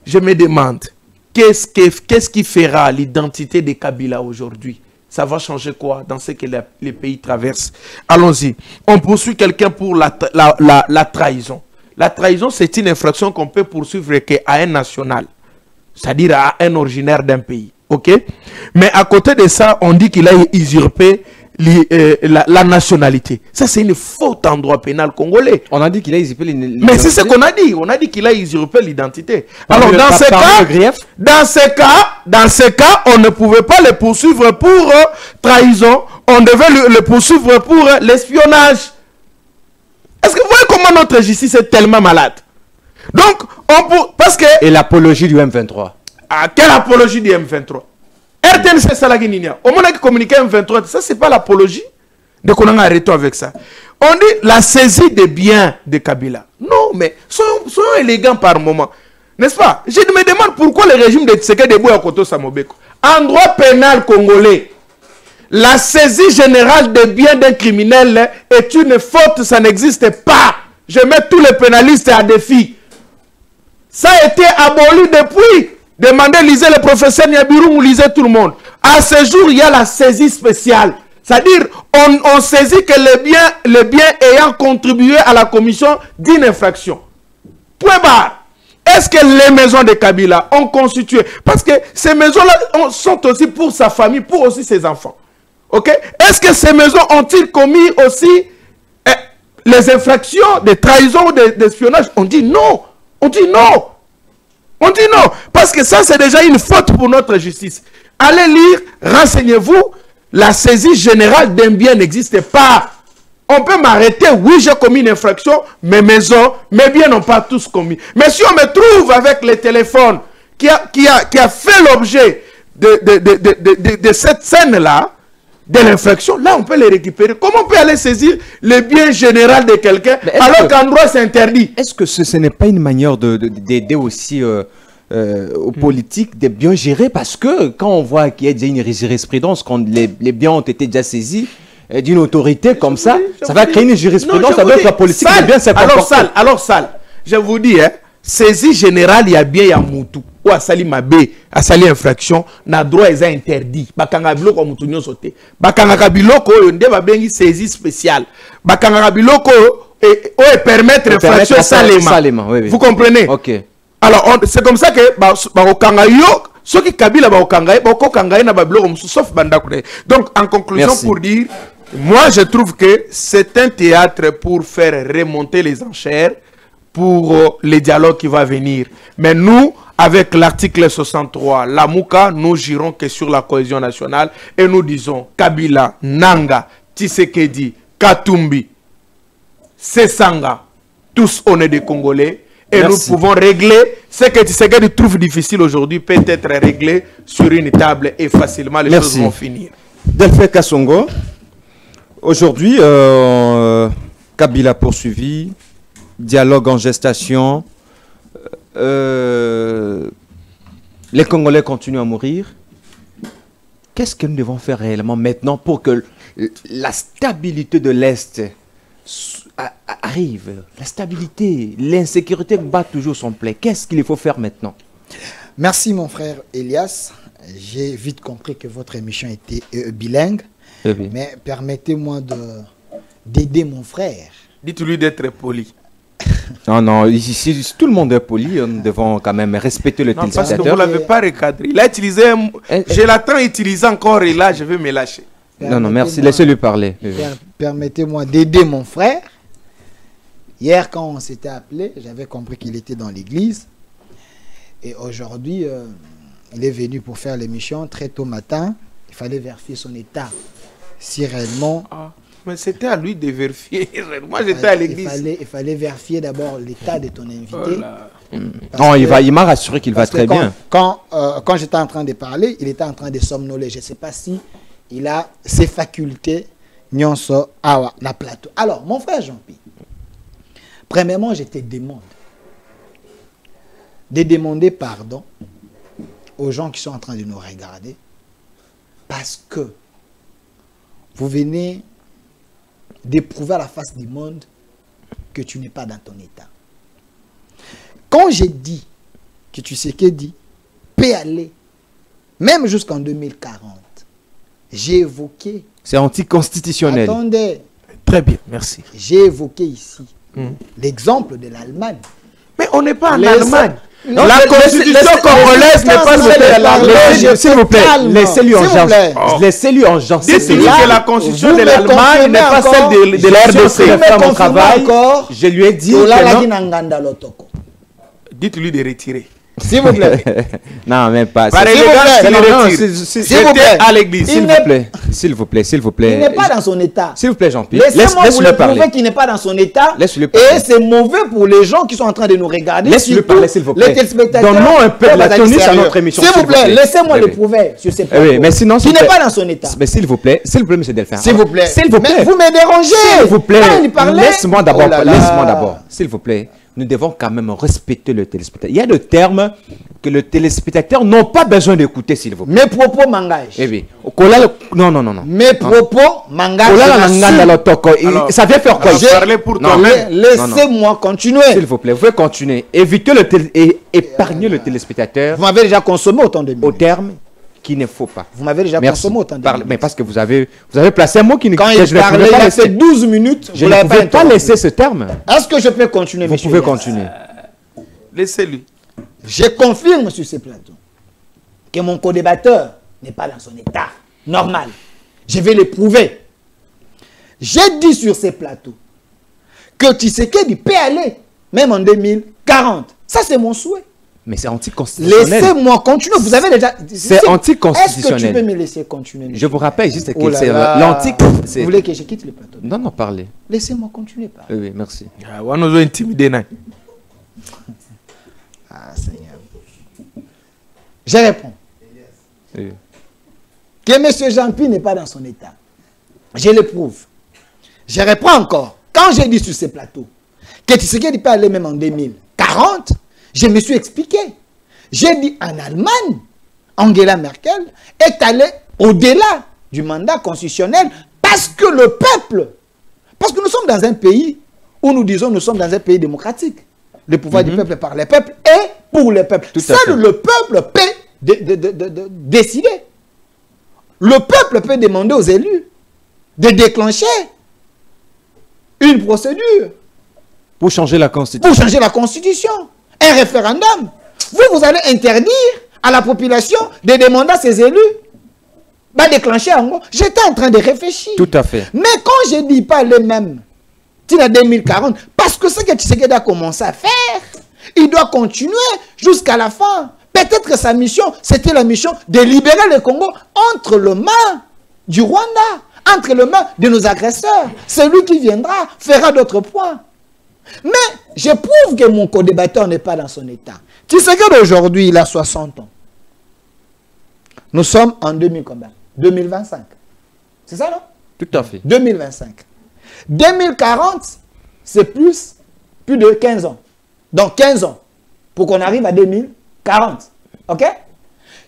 Speaker 1: Je me demande, qu'est-ce qui fera l'identité de Kabila aujourd'hui? Ça va changer quoi dans ce que les pays traversent? Allons-y. On poursuit quelqu'un pour la trahison. La trahison, c'est une infraction qu'on peut poursuivre à un national, c'est-à-dire à un originaire d'un pays. Ok? Mais à côté de ça, on dit qu'il a usurpé la nationalité. Ça, c'est une faute en droit pénal congolais.
Speaker 3: On a dit qu'il a usurpé l'identité.
Speaker 1: Mais c'est ce qu'on a dit. On a dit qu'il a usurpé l'identité. Alors, dans ce cas, on ne pouvait pas le poursuivre pour trahison. On devait le poursuivre pour l'espionnage. Est-ce que vous voyez comment notre justice est tellement malade? Donc, parce que...
Speaker 3: Et l'apologie du M23.
Speaker 1: Ah, quelle apologie du M23? RTNC Salagininia. Au moment qui communiquait M23, ça c'est pas l'apologie. Donc on a arrêté avec ça. On dit la saisie des biens de Kabila. Non, mais soyons élégants par moment. N'est-ce pas? Je me demande pourquoi le régime de Tshisekedi est à Koto Samobeko. En droit pénal congolais, la saisie générale des biens d'un criminel est une faute, ça n'existe pas. Je mets tous les pénalistes à défi. Ça a été aboli depuis. Demandez, lisez le professeur Niabiru, ou lisez tout le monde. À ce jour, il y a la saisie spéciale. C'est-à-dire, on saisit que les biens ayant contribué à la commission d'une infraction. Point barre. Est-ce que les maisons de Kabila ont constitué? Parce que ces maisons-là sont aussi pour sa famille, pour aussi ses enfants. Ok? Est-ce que ces maisons ont-ils commis aussi les infractions de trahison ou d'espionnage? On dit non. On dit non. On dit non, parce que ça c'est déjà une faute pour notre justice. Allez lire, renseignez-vous, la saisie générale d'un bien n'existe pas. On peut m'arrêter, oui j'ai commis une infraction, mes maisons, mes biens n'ont pas tous commis. Mais si on me trouve avec le téléphone qui a fait l'objet de cette scène-là, de l'infraction, là on peut les récupérer. Comment on peut aller saisir le bien général de quelqu'un alors qu'en droit c'est interdit? Est-ce
Speaker 3: que ce n'est pas une manière d'aider aussi aux politiques de bien gérer? Parce que quand on voit qu'il y a déjà une jurisprudence, quand les biens ont été déjà saisis d'une autorité comme ça, ça va créer une jurisprudence avec la politique de bien se comporter.
Speaker 1: Alors, je vous dis, saisie générale, il y a bien, il y a Moutou. Ou à Sali Mabé, à Sali infraction, na droit est interdit. Bakanga biloko Moutou nyo sauté. Bakanga biloko, yonde va bien saisie spéciale. Bakanga biloko, et permettre infraction salema.
Speaker 3: Oui.
Speaker 1: Vous comprenez?
Speaker 3: Ok.
Speaker 1: Alors, c'est comme ça que, bakanga yo, ceux qui kabila bakanga na biloko sauf bandakure. Donc, en conclusion, merci. Pour dire, moi, je trouve que c'est un théâtre pour faire remonter les enchères pour les dialogues qui vont venir. Mais nous, avec l'article 63, la Mouka, nous girons que sur la cohésion nationale et nous disons Kabila, Nanga, Tshisekedi, Katumbi, Sesanga, tous on est des Congolais et merci. Nous pouvons régler ce que Tshisekedi trouve difficile aujourd'hui, peut être réglé sur une table et facilement les merci. Choses vont finir.
Speaker 3: Delphin Kassongo, aujourd'hui, Kabila poursuivi, dialogue en gestation. Les Congolais continuent à mourir. Qu'est-ce que nous devons faire réellement maintenant pour que la stabilité de l'Est arrive? La stabilité, l'insécurité bat toujours son plein. Qu'est-ce qu'il faut faire maintenant?
Speaker 2: Merci mon frère Elias. J'ai vite compris que votre émission était bilingue. Oui. Mais permettez-moi d'aider mon frère.
Speaker 1: Dites-lui d'être poli.
Speaker 3: Non, ici, tout le monde est poli, nous devons quand même respecter le utilisateur.
Speaker 1: Parce que vous ne l'avez pas recadré. Il a utilisé, je l'attends utiliser encore et là, je vais me lâcher.
Speaker 3: Non, non, merci. Laissez-lui parler.
Speaker 2: Permettez-moi d'aider mon frère. Hier, quand on s'était appelé, j'avais compris qu'il était dans l'église. Et aujourd'hui, il est venu pour faire l'émission très tôt matin. Il fallait vérifier son état. Si réellement...
Speaker 1: Ah, mais c'était à lui de vérifier. Moi, j'étais à l'église.
Speaker 2: Il fallait vérifier d'abord l'état de ton invité.
Speaker 3: Non, il m'a rassuré qu'il va très bien.
Speaker 2: Quand j'étais en train de parler, il était en train de somnoler. Je ne sais pas si il a ses facultés. Nyonso awa la plateau. Alors, mon frère Jean-Pi, premièrement, je te demande de demander pardon aux gens qui sont en train de nous regarder parce que vous venez d'éprouver à la face du monde que tu n'es pas dans ton état. Quand j'ai dit que tu sais qu'est dit, peut aller, même jusqu'en 2040, j'ai évoqué...
Speaker 3: C'est anticonstitutionnel.
Speaker 2: Attendez.
Speaker 1: Très bien, merci.
Speaker 2: J'ai évoqué ici l'exemple de l'Allemagne.
Speaker 1: Mais on n'est pas en Allemagne.
Speaker 2: Non,
Speaker 1: la constitution congolaise n'est pas celle de l'Allemagne.
Speaker 3: S'il vous plaît, laissez-lui en genre. Laissez-lui en genre.
Speaker 1: Dites-lui que la constitution de l'Allemagne n'est pas celle de l'RDC.
Speaker 3: Je vais faire mon travail. Je lui ai dit que non.
Speaker 1: Dites-lui de retirer.
Speaker 2: S'il vous plaît.
Speaker 3: Non, même pas.
Speaker 1: Par élégance,
Speaker 2: s'il vous plaît.
Speaker 1: À l'église.
Speaker 3: S'il vous plaît. S'il vous plaît, s'il vous plaît.
Speaker 2: Il n'est pas dans son état.
Speaker 3: S'il vous plaît, Jean-Pierre.
Speaker 2: Laissez-moi vous le prouver qu'il n'est pas dans son état.
Speaker 3: Laisse-le parler.
Speaker 2: Et c'est mauvais pour les gens qui sont en train de nous regarder.
Speaker 3: Laisse-le parler, s'il vous plaît.
Speaker 2: Les téléspectateurs.
Speaker 3: Donne-nous un peu de la tenue à notre émission.
Speaker 2: S'il vous plaît, laissez-moi le prouver sur ces plateaux.
Speaker 3: Oui, mais sinon,
Speaker 2: il n'est pas dans son état.
Speaker 3: Mais s'il vous plaît, monsieur Delphin.
Speaker 2: S'il vous plaît.
Speaker 3: S'il vous plaît.
Speaker 2: Mais vous me dérangez.
Speaker 3: S'il vous plaît. Laisse-moi d'abord.
Speaker 2: Laisse-moi
Speaker 3: d'abord. S'il vous plaît. Nous devons quand même respecter le téléspectateur. Il y a des termes que le téléspectateur n'a pas besoin d'écouter, s'il vous plaît.
Speaker 2: Mes propos m'engagent.
Speaker 3: Eh oui. Non.
Speaker 2: Mes propos m'engagent.
Speaker 3: Ça vient faire quoi?
Speaker 2: Laissez-moi continuer.
Speaker 3: S'il vous plaît, vous pouvez continuer. Évitez épargnez le téléspectateur.
Speaker 2: Vous m'avez déjà consommé autant de minutes.
Speaker 3: Au terme qu'il ne faut pas.
Speaker 2: Vous m'avez déjà consommé autant de minutes.
Speaker 3: Mais parce que vous avez placé un mot qui ne...
Speaker 2: Quand il parlait, il a fait 12 minutes.
Speaker 3: Je ne pouvais pas laisser ce terme.
Speaker 2: Est-ce que je peux continuer, monsieur?
Speaker 3: Vous pouvez continuer.
Speaker 1: Laissez-lui.
Speaker 2: Je confirme sur ces plateaux que mon co-débatteur n'est pas dans son état normal. Je vais le prouver. J'ai dit sur ces plateaux que Tshisekedi peut aller, même en 2040. Ça, c'est mon souhait.
Speaker 3: Mais c'est anticonstitutionnel.
Speaker 2: Laissez-moi continuer. Vous avez déjà...
Speaker 3: C'est anticonstitutionnel.
Speaker 2: Est-ce que tu peux me laisser continuer?
Speaker 3: Je vous rappelle juste que c'est l'antique...
Speaker 2: Vous voulez que je quitte le plateau?
Speaker 3: Non, parlez.
Speaker 2: Laissez-moi continuer. Parler.
Speaker 3: Oui, merci.
Speaker 1: On nous a intimidés.
Speaker 2: Ah, Seigneur. Je réponds.
Speaker 3: Oui.
Speaker 2: Que M. Jean-Pierre n'est pas dans son état. Je le prouve. Je reprends encore. Quand j'ai dit sur ces plateaux que Tshisekedi peut aller même en 2040, je me suis expliqué. J'ai dit en Allemagne, Angela Merkel est allée au-delà du mandat constitutionnel parce que le peuple, parce que nous sommes dans un pays où nous disons nous sommes dans un pays démocratique. Le pouvoir du peuple par le peuple et pour le peuple. Seul le peuple peut décider. Le peuple peut demander aux élus de déclencher une procédure.
Speaker 3: Pour changer la Constitution.
Speaker 2: Pour changer la Constitution. Un référendum. Vous allez interdire à la population de demander à ses élus de déclencher en gros. J'étais en train de réfléchir.
Speaker 3: Tout à fait.
Speaker 2: Mais quand je dis pas les mêmes, c'est en 2040, parce que ce que Tshisekedi a commencé à faire, il doit continuer jusqu'à la fin. Peut-être que sa mission, c'était la mission de libérer le Congo entre les mains du Rwanda, entre les mains de nos agresseurs. Celui qui viendra fera d'autres points. Mais je prouve que mon co-débatteur n'est pas dans son état. Tshisekedi aujourd'hui, il a 60 ans. Nous sommes en 2025. C'est ça, non?
Speaker 3: Tout à fait.
Speaker 2: 2025. 2040, c'est plus de 15 ans. Donc 15 ans pour qu'on arrive à 2040. OK?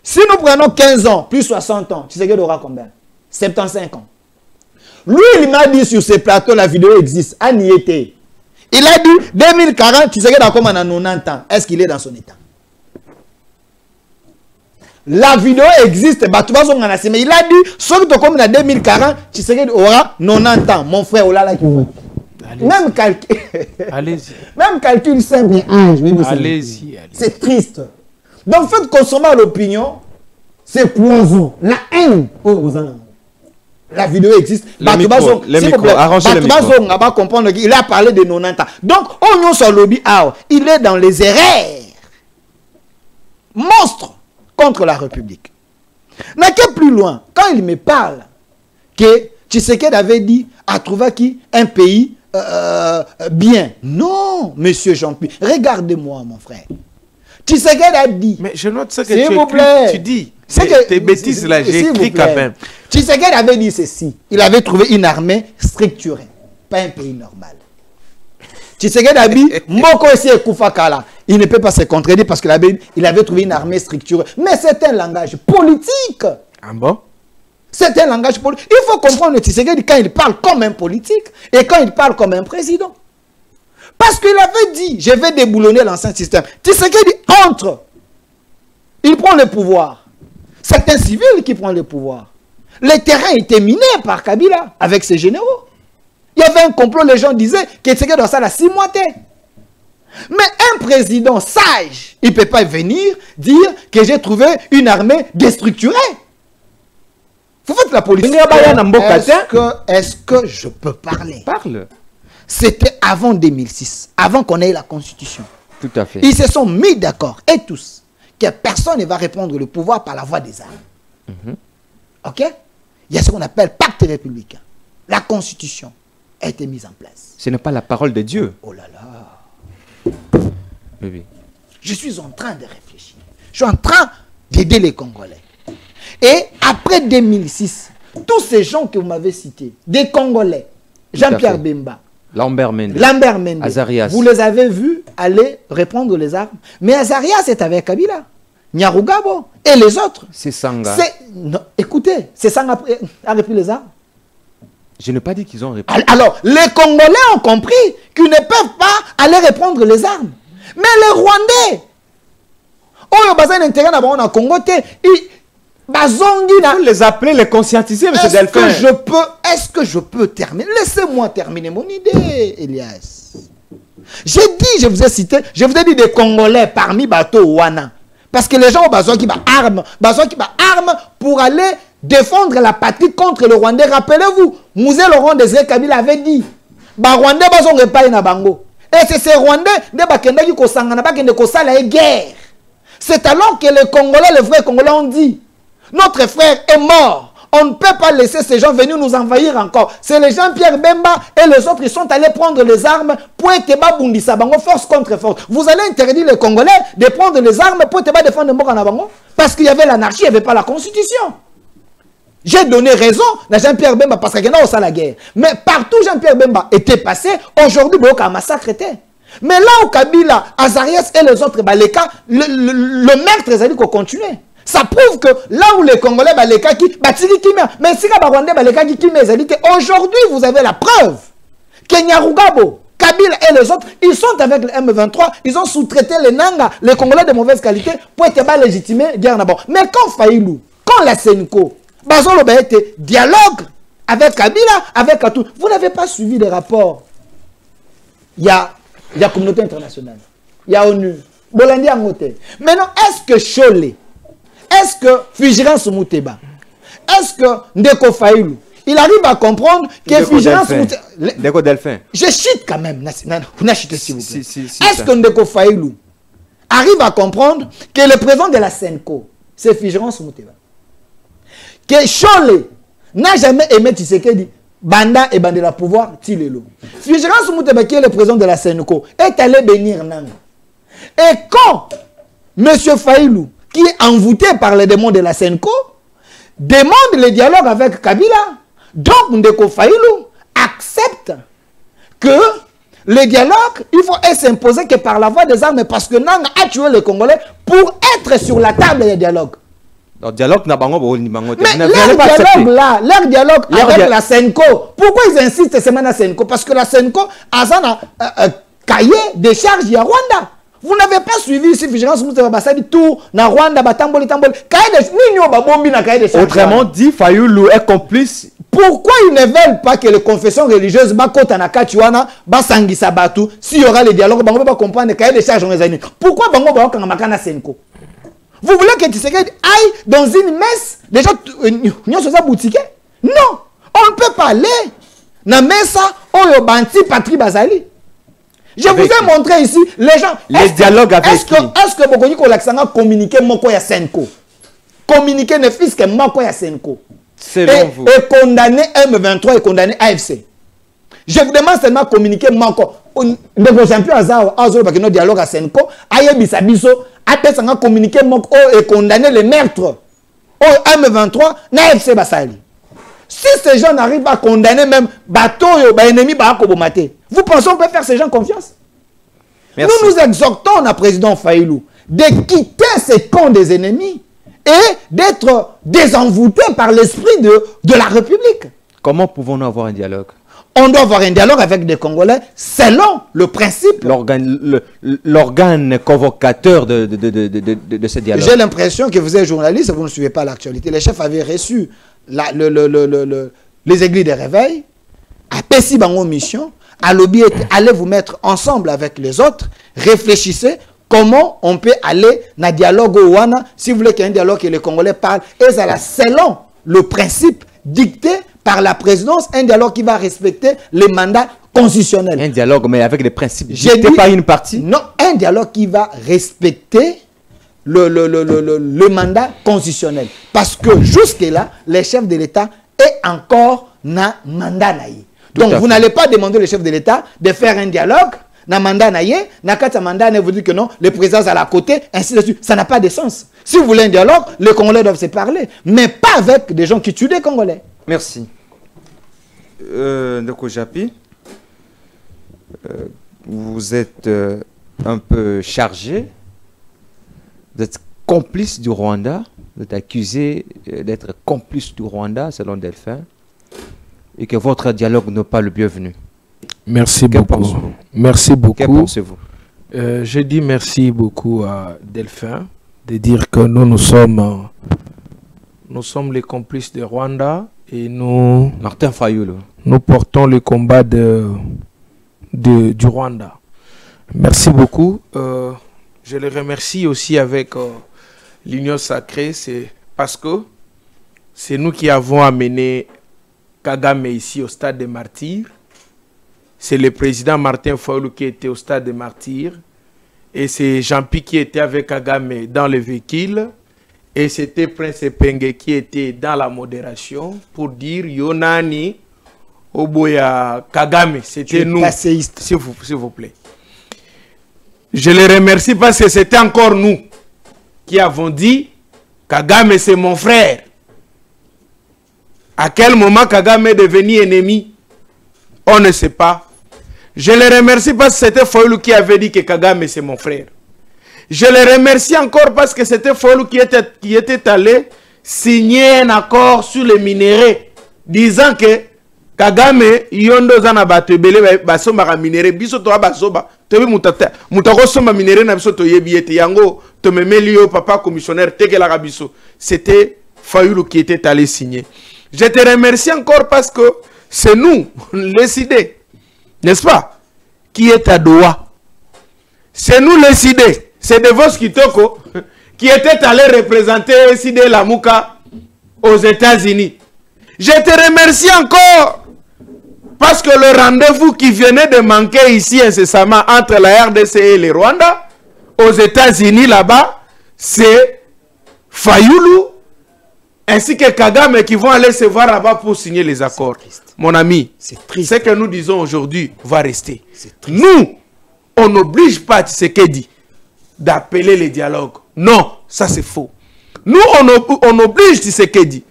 Speaker 2: Si nous prenons 15 ans plus 60 ans, Tshisekedi aura combien? 75 ans. Lui, il m'a dit sur ces plateaux, la vidéo existe. Aniété. Il a dit 2040, Tshisekedi a comme 90 ans. Est-ce qu'il est dans son état? La vidéo existe. Mais il a dit, sauf que comme en 2040, Tshisekedi aura 90 ans. Mon frère Olala qui voit. Même calcul.
Speaker 1: Allez-y.
Speaker 2: Même calcul simple.
Speaker 1: Allez-y.
Speaker 2: C'est triste. Donc, faites consommer l'opinion. C'est poison. La haine. La vidéo existe.
Speaker 3: Il a
Speaker 2: parlé de 90 ans. Donc, on sur lobby, il est dans les erreurs. Monstre contre la République. N'a qu'à plus loin, quand il me parle que Tshisekedi avait dit à Trouvaki un pays bien. Non, monsieur Jean-Pierre, regardez-moi, mon frère. Tshisekedi a dit.
Speaker 1: Mais je note ce que tu dis. Tes bêtises là, j'ai écrit quand même.
Speaker 2: Tshisekedi avait dit ceci. Il avait trouvé une armée structurée, pas un pays normal. Tshisekedi a dit, Moko aussi est Koufakala. Il ne peut pas se contredire parce qu'il avait trouvé une armée structurée. Mais c'est un langage politique.
Speaker 1: Ah bon?
Speaker 2: C'est un langage politique. Il faut comprendre Tshisekedi quand il parle comme un politique et quand il parle comme un président. Parce qu'il avait dit, je vais déboulonner l'ancien système. Tshisekedi entre. Il prend le pouvoir. C'est un civil qui prend le pouvoir. Le terrain était miné par Kabila avec ses généraux. Il y avait un complot, les gens disaient que Tshisekedi doit ça la 6 mois. Mais un président sage, il ne peut pas venir dire que j'ai trouvé une armée déstructurée. Vous faites la politique. Est-ce que je peux parler?
Speaker 3: Parle.
Speaker 2: C'était avant 2006, avant qu'on ait la Constitution.
Speaker 3: Tout à fait.
Speaker 2: Ils se sont mis d'accord, et tous, que personne ne va répondre le pouvoir par la voie des armes. Ok? Il y a ce qu'on appelle pacte républicain. La Constitution a été mise en place.
Speaker 3: Ce n'est pas la parole de Dieu.
Speaker 2: Oh là là.
Speaker 3: Oui.
Speaker 2: Je suis en train de réfléchir. Je suis en train d'aider les Congolais. Et après 2006, tous ces gens que vous m'avez cités, des Congolais, Jean-Pierre Bemba,
Speaker 3: Lambert Mende,
Speaker 2: Azarias, vous les avez vus aller répondre les armes. Mais Azarias est avec Kabila, Nyarugabo et les autres.
Speaker 3: C'est Sanga.
Speaker 2: Non, écoutez, c'est Sanga a repris les armes.
Speaker 3: Je n'ai pas dit qu'ils ont repris.
Speaker 2: Alors, les Congolais ont compris qu'ils ne peuvent pas aller reprendre les armes. Mais les Rwandais, ils ont intérêt à en Congo.
Speaker 3: Il faut les appeler, les conscientiser, M. Delphin.
Speaker 2: Est-ce que je peux terminer? Laissez-moi terminer mon idée, Elias. J'ai dit, je vous ai cité, je vous ai dit des Congolais parmi Bato Wana. Parce que les gens ont besoin qu'ils arment pour aller défendre la patrie contre le Rwandais. Rappelez-vous, Mouzé Laurent Désiré Kabila avait dit, Rwandais bazon repaye na bango. Et c'est ces Rwandais de Bakenda qui kosangana bakende kosala la guerre. C'est alors que les Congolais, les vrais Congolais ont dit, notre frère est mort. On ne peut pas laisser ces gens venir nous envahir encore. C'est les Jean-Pierre Bemba et les autres qui sont allés prendre les armes pour être Bundisa Bango, force contre force. Vous allez interdire les Congolais de prendre les armes pour être défendre Mbokanabango parce qu'il y avait l'anarchie, il n'y avait pas la constitution. J'ai donné raison à Jean-Pierre Bemba parce qu'il y a la guerre. Mais partout Jean-Pierre Bemba était passé, aujourd'hui, il y a un massacre. Mais là où Kabila, Azarias et les autres, le meurtre, ils allaient continuer. Ça prouve que là où les Congolais, mais si les Rwandais, aujourd'hui, vous avez la preuve que Nyarugabo, Kabila et les autres, ils sont avec le M23, ils ont sous-traité les Nanga, les Congolais de mauvaise qualité, pour être légitimer guerre d'abord. Mais quand Faïlou, quand la Senko, Bazolo était dialogue avec Kabila, avec Atou, vous n'avez pas suivi les rapports. Il y a la communauté internationale, il y a ONU, Bolandi Angote. Maintenant, est-ce que Cholé, est-ce que Fujirance Mouteba, est-ce que Ndeko Faïlou, il arrive à comprendre que Fujirance Mouteba...
Speaker 3: Ndeko Delphin.
Speaker 2: Je chute quand même. Est-ce que Ndeko Faïlou arrive à comprendre que le président de la Senko, c'est Fujirance Mouteba? Que Cholé n'a jamais aimé Tshisekedi, Banda et Bandela pouvoir, Tilelo. Fujirance Mouteba, qui est le président de la Senko, est allé bénir Nanga. Et quand M. Faïlou, qui est envoûté par les démons de la Senko, demande le dialogue avec Kabila, donc Ndeko Faïlou accepte que le dialogue, il faut s'imposer que par la voie des armes, parce que Nanga a tué les Congolais pour être sur la table des dialogues.
Speaker 3: Le dialogue n'a pas
Speaker 2: mais leur dialogue avec la Senko, pourquoi ils insistent seulement à Senko? Parce que la Senko a un cahier de charges à Rwanda. Vous n'avez pas suivi ici Vigilance Mouteba Bassadi tout na Rwanda batamboli tamboli.
Speaker 3: Autrement dit, Fayoulou est complice.
Speaker 2: Pourquoi ils ne veulent pas que les confessions religieuses bakota na katiwana basangisa batu s'il y aura le dialogue bango pas comprendre cahier de charges on les a. Pourquoi bango ba kanga makana Senko? Vous voulez que Tshisekedi aille dans une messe déjà n'y a boutique? Non. On ne peut pas aller. Na mesa oyo banti patrie bazali. Je vous ai montré ici les gens.
Speaker 3: Les dialogues avec
Speaker 2: est-ce que Bokoni Kolaksanga communiquer moko ya Senko? Communiquer ne fils que moko ya Senko.
Speaker 3: Selon vous.
Speaker 2: Et condamner M23 et condamner AFC. Je vous demande seulement communiquer moko. Ne vous en plus hasard azolo bakino dialogue à Senko. Aye bisabiso apesanga communiquer moko et condamner les meurtres. M23 na AFC basali. Si ces gens n'arrivent pas à condamner même bateau et ennemi, vous pensez qu'on peut faire ces gens confiance? Merci. Nous nous exhortons à président Fayulu de quitter ces camps des ennemis et d'être désenvoûtés par l'esprit de la République.
Speaker 3: Comment pouvons-nous avoir un dialogue?
Speaker 2: On doit avoir un dialogue avec des Congolais selon le principe.
Speaker 3: L'organe convocateur de ce dialogue.
Speaker 2: J'ai l'impression que vous êtes journaliste et vous ne suivez pas l'actualité. Les chefs avaient reçu les églises de réveil, à Pessi Bango Mission, à lobby, allez vous mettre ensemble avec les autres, réfléchissez comment on peut aller dans le dialogue au Wana, si vous voulez qu'il y ait un dialogue que les Congolais parlent, et ça là, selon le principe dicté par la présidence, un dialogue qui va respecter les mandats constitutionnels.
Speaker 3: Un dialogue, mais avec les principes dictés par une partie?
Speaker 2: Non, un dialogue qui va respecter le mandat constitutionnel. Parce que jusque-là, les chefs de l'État est encore na mandat naïe. Donc vous n'allez pas demander au chef de l'État de faire un dialogue, na mandat naïe, na kata mandat ne vous dit que non, le président est à la côté, ainsi de suite. Ça n'a pas de sens. Si vous voulez un dialogue, les Congolais doivent se parler, mais pas avec des gens qui tuent des Congolais.
Speaker 3: Merci. Ndeko Japi, vous êtes un peu chargé. Vous êtes complice du Rwanda. Vous êtes accusé d'être complice du Rwanda, selon Delphin. Et que votre dialogue n'est pas le bienvenu.
Speaker 1: Merci beaucoup. Merci beaucoup.
Speaker 3: Que pensez-vous?
Speaker 1: Je dis merci beaucoup à Delphin de dire que nous sommes les complices de Rwanda et nous...
Speaker 3: Martin Fayulu.
Speaker 1: Nous portons le combat du Rwanda. Merci beaucoup. Je les remercie aussi avec l'Union Sacrée. C'est parce que c'est nous qui avons amené Kagame ici au stade des martyrs. C'est le président Martin Fayulu qui était au stade des martyrs. Et c'est Jean-Pierre qui était avec Kagame dans le véhicule. Et c'était Prince Penge qui était dans la modération pour dire Yonani Oboya Kagame. C'était nous. S'il vous plaît. Je les remercie parce que c'était encore nous qui avons dit Kagame c'est mon frère. À quel moment Kagame est devenu ennemi? On ne sait pas. Je les remercie parce que c'était Fayulu qui avait dit que Kagame c'est mon frère. Je les remercie encore parce que c'était Fayulu qui était allé signer un accord sur les minéraux, disant que Kagame yondo zana batebele basomba minéraux biso to basoba tobi mutako somba minéraux na biso to yebiete yango to memeli yo papa commissionnaire tekela biso. C'était Fayulu qui était allé signer. Je te remercie encore parce que c'est nous les idées, n'est-ce pas, qui est à Doha. C'est nous les idées. C'est Devos Kitoko qui était allé représenter SID Lamouka aux États-Unis. Je te remercie encore parce que le rendez-vous qui venait de manquer ici incessamment entre la RDC et le Rwanda, aux États-Unis là-bas, c'est Fayulu ainsi que Kagame qui vont aller se voir là-bas pour signer les accords. Mon ami, c'est triste. Ce que nous disons aujourd'hui va rester. Nous, on n'oblige pas Tshisekedi d'appeler les dialogues. Non, ça c'est faux. Nous, on oblige Tshisekedi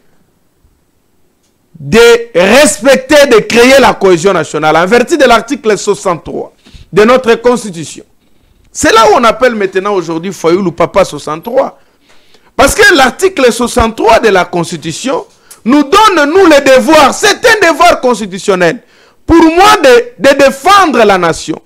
Speaker 1: de respecter, de créer la cohésion nationale en vertu de l'article 63 de notre Constitution. C'est là où on appelle maintenant aujourd'hui Fayulu Papa 63. Parce que l'article 63 de la Constitution nous donne, nous, les devoirs. C'est un devoir constitutionnel pour moi de défendre la nation.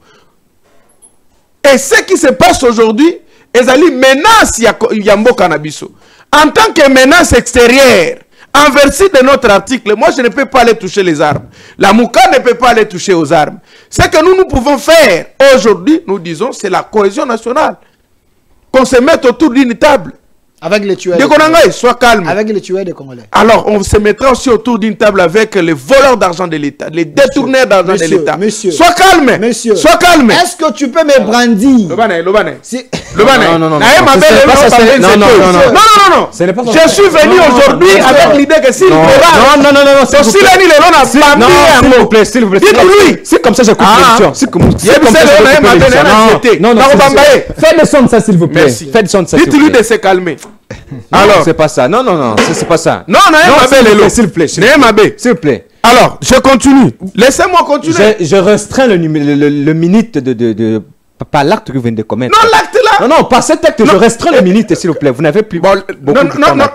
Speaker 1: Et ce qui se passe aujourd'hui, ezali menace Yambo Kanabiso. En tant que menace extérieure, en vertu de notre article, moi je ne peux pas aller toucher les armes. La Mouka ne peut pas aller toucher aux armes. Ce que nous pouvons faire aujourd'hui, nous disons, c'est la cohésion nationale. Qu'on se mette autour d'une table.
Speaker 2: Avec les tueurs.
Speaker 1: De Konanga, sois calme.
Speaker 2: Avec les tueurs des Congolais.
Speaker 1: Alors, on se mettra aussi autour d'une table avec les voleurs d'argent de l'État, les détourneurs d'argent de l'État.
Speaker 2: Monsieur.
Speaker 1: Sois calme.
Speaker 2: Monsieur.
Speaker 1: Sois calme.
Speaker 2: Est-ce que tu peux me brandir?
Speaker 1: Lobane.
Speaker 2: Si...
Speaker 1: Non,
Speaker 3: non.
Speaker 1: Je suis venu aujourd'hui avec l'idée que s'il
Speaker 3: s'il vous plaît.
Speaker 1: Dites-lui.
Speaker 3: C'est comme ça, je coupe l'émission. C'est comme ça,
Speaker 1: non.
Speaker 3: Faites le son de ça, s'il vous plaît.
Speaker 1: Merci.
Speaker 3: Faites le son de ça.
Speaker 1: Dites-lui de se calmer. Alors,
Speaker 3: c'est pas ça. Non, c'est pas ça.
Speaker 1: Non,
Speaker 3: s'il vous plaît. S'il vous plaît.
Speaker 1: Alors, je continue. Laissez-moi continuer.
Speaker 3: Je restreins le minute de pas l'acte que vous venez de commettre.
Speaker 1: Non, l'acte là.
Speaker 3: Non, pas cet acte. Je restreins le minute, s'il vous plaît. Vous n'avez plus beaucoup de temps.
Speaker 1: Non,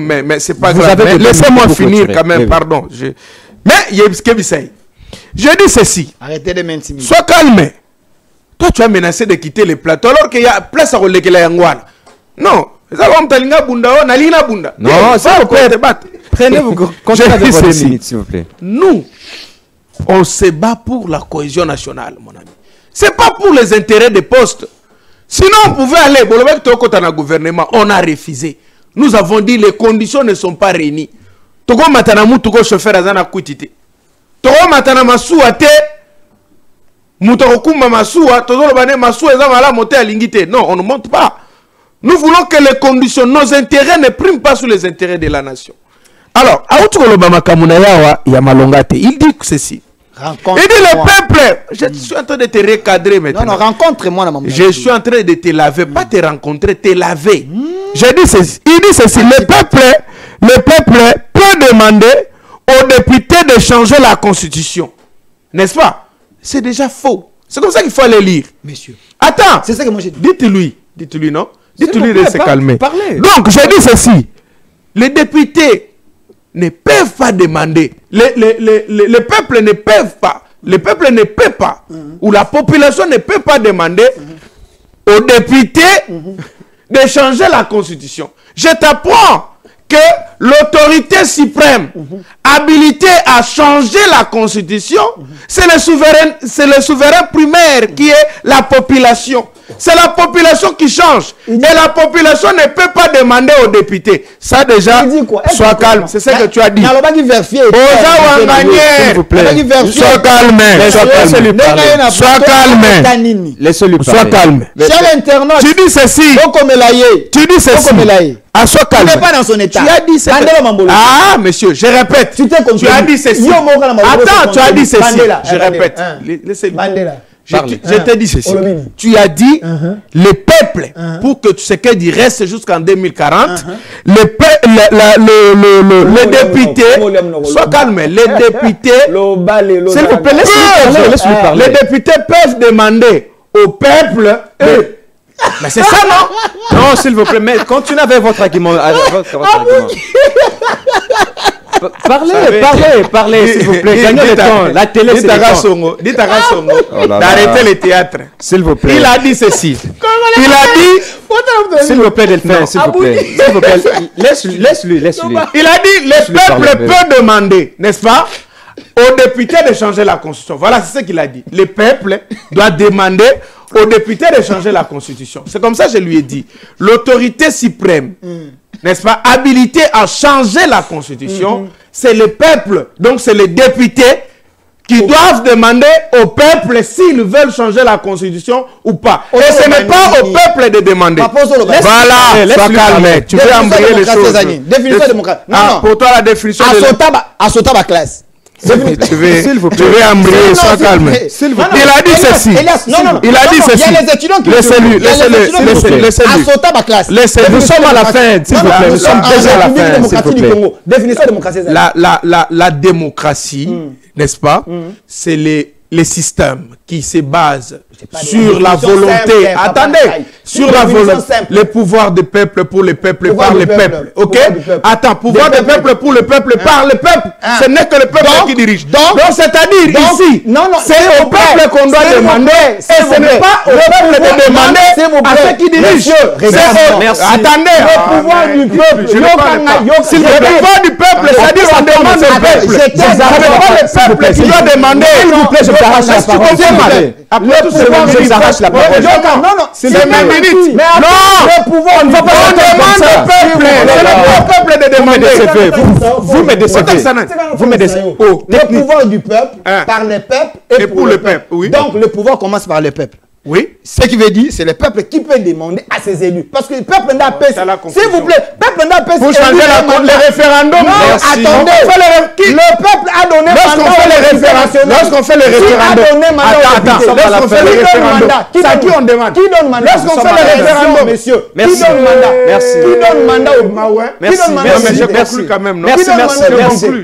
Speaker 1: mais c'est pas grave. Laissez-moi finir quand même, pardon. Mais, je dis ceci.
Speaker 2: Arrêtez de m'intimider.
Speaker 1: Sois calme. Toi, tu as menacé de quitter le plateau alors qu'il y a place à relèguer la Yangwana. Non.
Speaker 3: Non, s'il vous plaît. Prenez-vous. Continuez avec votre minute, s'il vous plaît.
Speaker 1: Nous, on se bat pour la cohésion nationale, mon ami. C'est pas pour les intérêts des postes. Sinon, on pouvait aller. Gouvernement, on a refusé. Nous avons dit les conditions ne sont pas réunies. Togo matanamu togo chauffeur azana kuitite. Togo matana ate. Mutokuma masua togo bane masua ezamala monter à lingité. Non, on ne monte pas. Nous voulons que les conditions, nos intérêts ne priment pas sur les intérêts de la nation. Alors, il dit ceci. Il dit le peuple, je suis en train de te recadrer maintenant.
Speaker 2: Non, rencontre-moi dans mon
Speaker 1: Je suis en train de te laver, pas te rencontrer, te laver. Je dis ceci. Il dit ceci, le peuple peut demander aux députés de changer la constitution. N'est-ce pas? C'est déjà faux. C'est comme ça qu'il faut aller lire.
Speaker 2: Monsieur.
Speaker 1: Attends.
Speaker 2: C'est ça que moi j'ai dit.
Speaker 1: Dites-lui, non? Dites-lui de se calmer.
Speaker 3: Parlez.
Speaker 1: Donc, je dis ceci. Les députés ne peuvent pas demander. Le peuple ne peuvent pas. Le peuple ne peut pas. Ou la population ne peut pas demander aux députés de changer la constitution. Je t'apprends que l'autorité suprême habilitée à changer la constitution, c'est le souverain primaire qui est la population. C'est la population qui change. Et la population ne peut pas demander aux députés. Ça déjà, sois calme. C'est ce que tu as dit.
Speaker 3: S'il vous plaît.
Speaker 1: Sois calme. Sois calme.
Speaker 3: Laissez-le parler.
Speaker 1: Sois calme.
Speaker 2: Cher internaute.
Speaker 1: Tu dis ceci. Tu dis ceci. Ah, sois calme.
Speaker 2: Tu n'es pas dans son état.
Speaker 1: Tu as dit ceci. Ah, monsieur, je répète. Tu as dit ceci. Attends, tu as dit ceci. Je répète. Laissez-le. Je t'ai dit ceci. Tu as dit le peuple, pour que ce qu'il dit reste jusqu'en 2040, les députés, sois calme, les députés, s'il vous plaît, laisse-lui parler. Les députés peuvent demander au peuple, mais c'est ça, non?
Speaker 3: Non, s'il vous plaît, mais continuez avec votre argument. Parlez, s'il vous plaît. Gagnez le temps. La télé, c'est le temps.
Speaker 1: Dites à Rassongo d'arrêter le théâtre.
Speaker 3: S'il vous plaît.
Speaker 1: Il a dit ceci. Il a dit...
Speaker 3: S'il vous plaît, Delphin, s'il vous plaît. S'il vous plaît, laisse-lui.
Speaker 1: Il a dit, le peuple peut demander, n'est-ce pas, aux députés de changer la constitution. Voilà, c'est ce qu'il a dit. Le peuple doit demander aux députés de changer la constitution. C'est comme ça que je lui ai dit. L'autorité suprême, n'est-ce pas, habilité à changer la constitution, c'est le peuple. Donc c'est les députés qui doivent demander au peuple s'ils veulent changer la constitution ou pas. Et ce n'est pas au peuple de demander. Voilà, sois calme. Tu veux embrayer les choses.
Speaker 2: Définition démocratique.
Speaker 1: Non, pour toi la définition de
Speaker 2: Asotaba classe.
Speaker 1: Tu veux embrayer, sois calme. Il a dit ceci. Il a dit ceci.
Speaker 2: Il y a les étudiants qui
Speaker 1: laissez-lui.
Speaker 3: Nous sommes à la fin, s'il vous plaît. Nous sommes déjà à la fin, s'il vous plaît.
Speaker 2: Définition démocratique.
Speaker 1: La démocratie, n'est-ce pas, c'est les systèmes qui se basent sur la volonté. Attendez, sur la volonté. Le pouvoir du peuple pour le peuple, par le peuple. Ok? Attends, pouvoir du peuple pour le peuple, par le peuple. Ce n'est que le peuple qui dirige. Donc, c'est-à-dire ici, c'est au peuple qu'on doit demander. Et ce n'est pas au peuple de demander à ceux qui dirigent. Attendez, le pouvoir du peuple. Le pouvoir du peuple, c'est-à-dire on demande au peuple. Ce n'est pas le peuple qui doit demander. Tu comprends Après tout,
Speaker 3: je vous arrache la parole.
Speaker 2: Non,
Speaker 1: c'est les mêmes minutes.
Speaker 2: Mais
Speaker 1: non,
Speaker 2: le pouvoir,
Speaker 1: on ne va pas demander au peuple. C'est le peuple de demander.
Speaker 3: Vous me décevez. Vous me décevez.
Speaker 2: Le pouvoir du peuple, par le peuple et pour le peuple. Donc le pouvoir commence par le peuple.
Speaker 1: Oui.
Speaker 2: Ce qui veut dire, c'est le peuple qui peut demander à ses élus. Parce que le peuple n'a pas... S'il vous plaît, le peuple n'a pas...
Speaker 1: Pour changer le référendum.
Speaker 2: Non, attendez. Le peuple a donné
Speaker 1: lorsqu'on fait le référendum. Lorsqu'on fait le référendum. C'est à qui on demande?
Speaker 2: Qui donne mandat?
Speaker 1: Lorsqu'on fait le référendum,
Speaker 2: messieurs.
Speaker 3: Merci.
Speaker 2: Qui donne mandat?
Speaker 3: Merci.
Speaker 2: Qui donne mandat au Maouin?
Speaker 3: Merci.
Speaker 1: Mais je conclue quand même.
Speaker 3: Merci.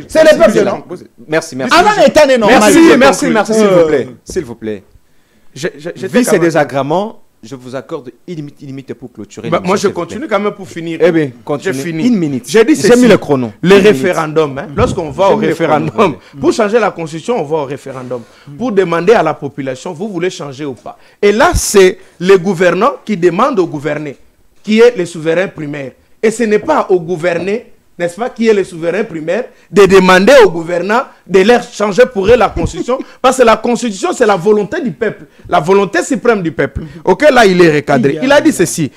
Speaker 2: C'est le peuple.
Speaker 3: Merci.
Speaker 2: Avant l'état des normal.
Speaker 3: Merci, s'il vous plaît. S'il vous plaît. Vu ces désagréments, je vous accorde illimité pour clôturer.
Speaker 1: Moi, je continue quand même pour finir.
Speaker 3: Eh bien, continue.
Speaker 1: J'ai fini.
Speaker 3: Une minute.
Speaker 1: J'ai dit
Speaker 3: J'ai mis le chrono.
Speaker 1: Le référendum. Lorsqu'on va au référendum, pour changer la constitution, on va au référendum. Pour demander à la population, vous voulez changer ou pas. Et là, c'est le gouvernant qui demande au gouverné, qui est le souverain primaire. Et ce n'est pas au gouverné, n'est-ce pas, qui est le souverain primaire, de demander au gouvernant de leur changer pour eux la constitution, parce que la constitution, c'est la volonté du peuple, la volonté suprême du peuple. Ok, là, il est recadré. Il a dit ceci,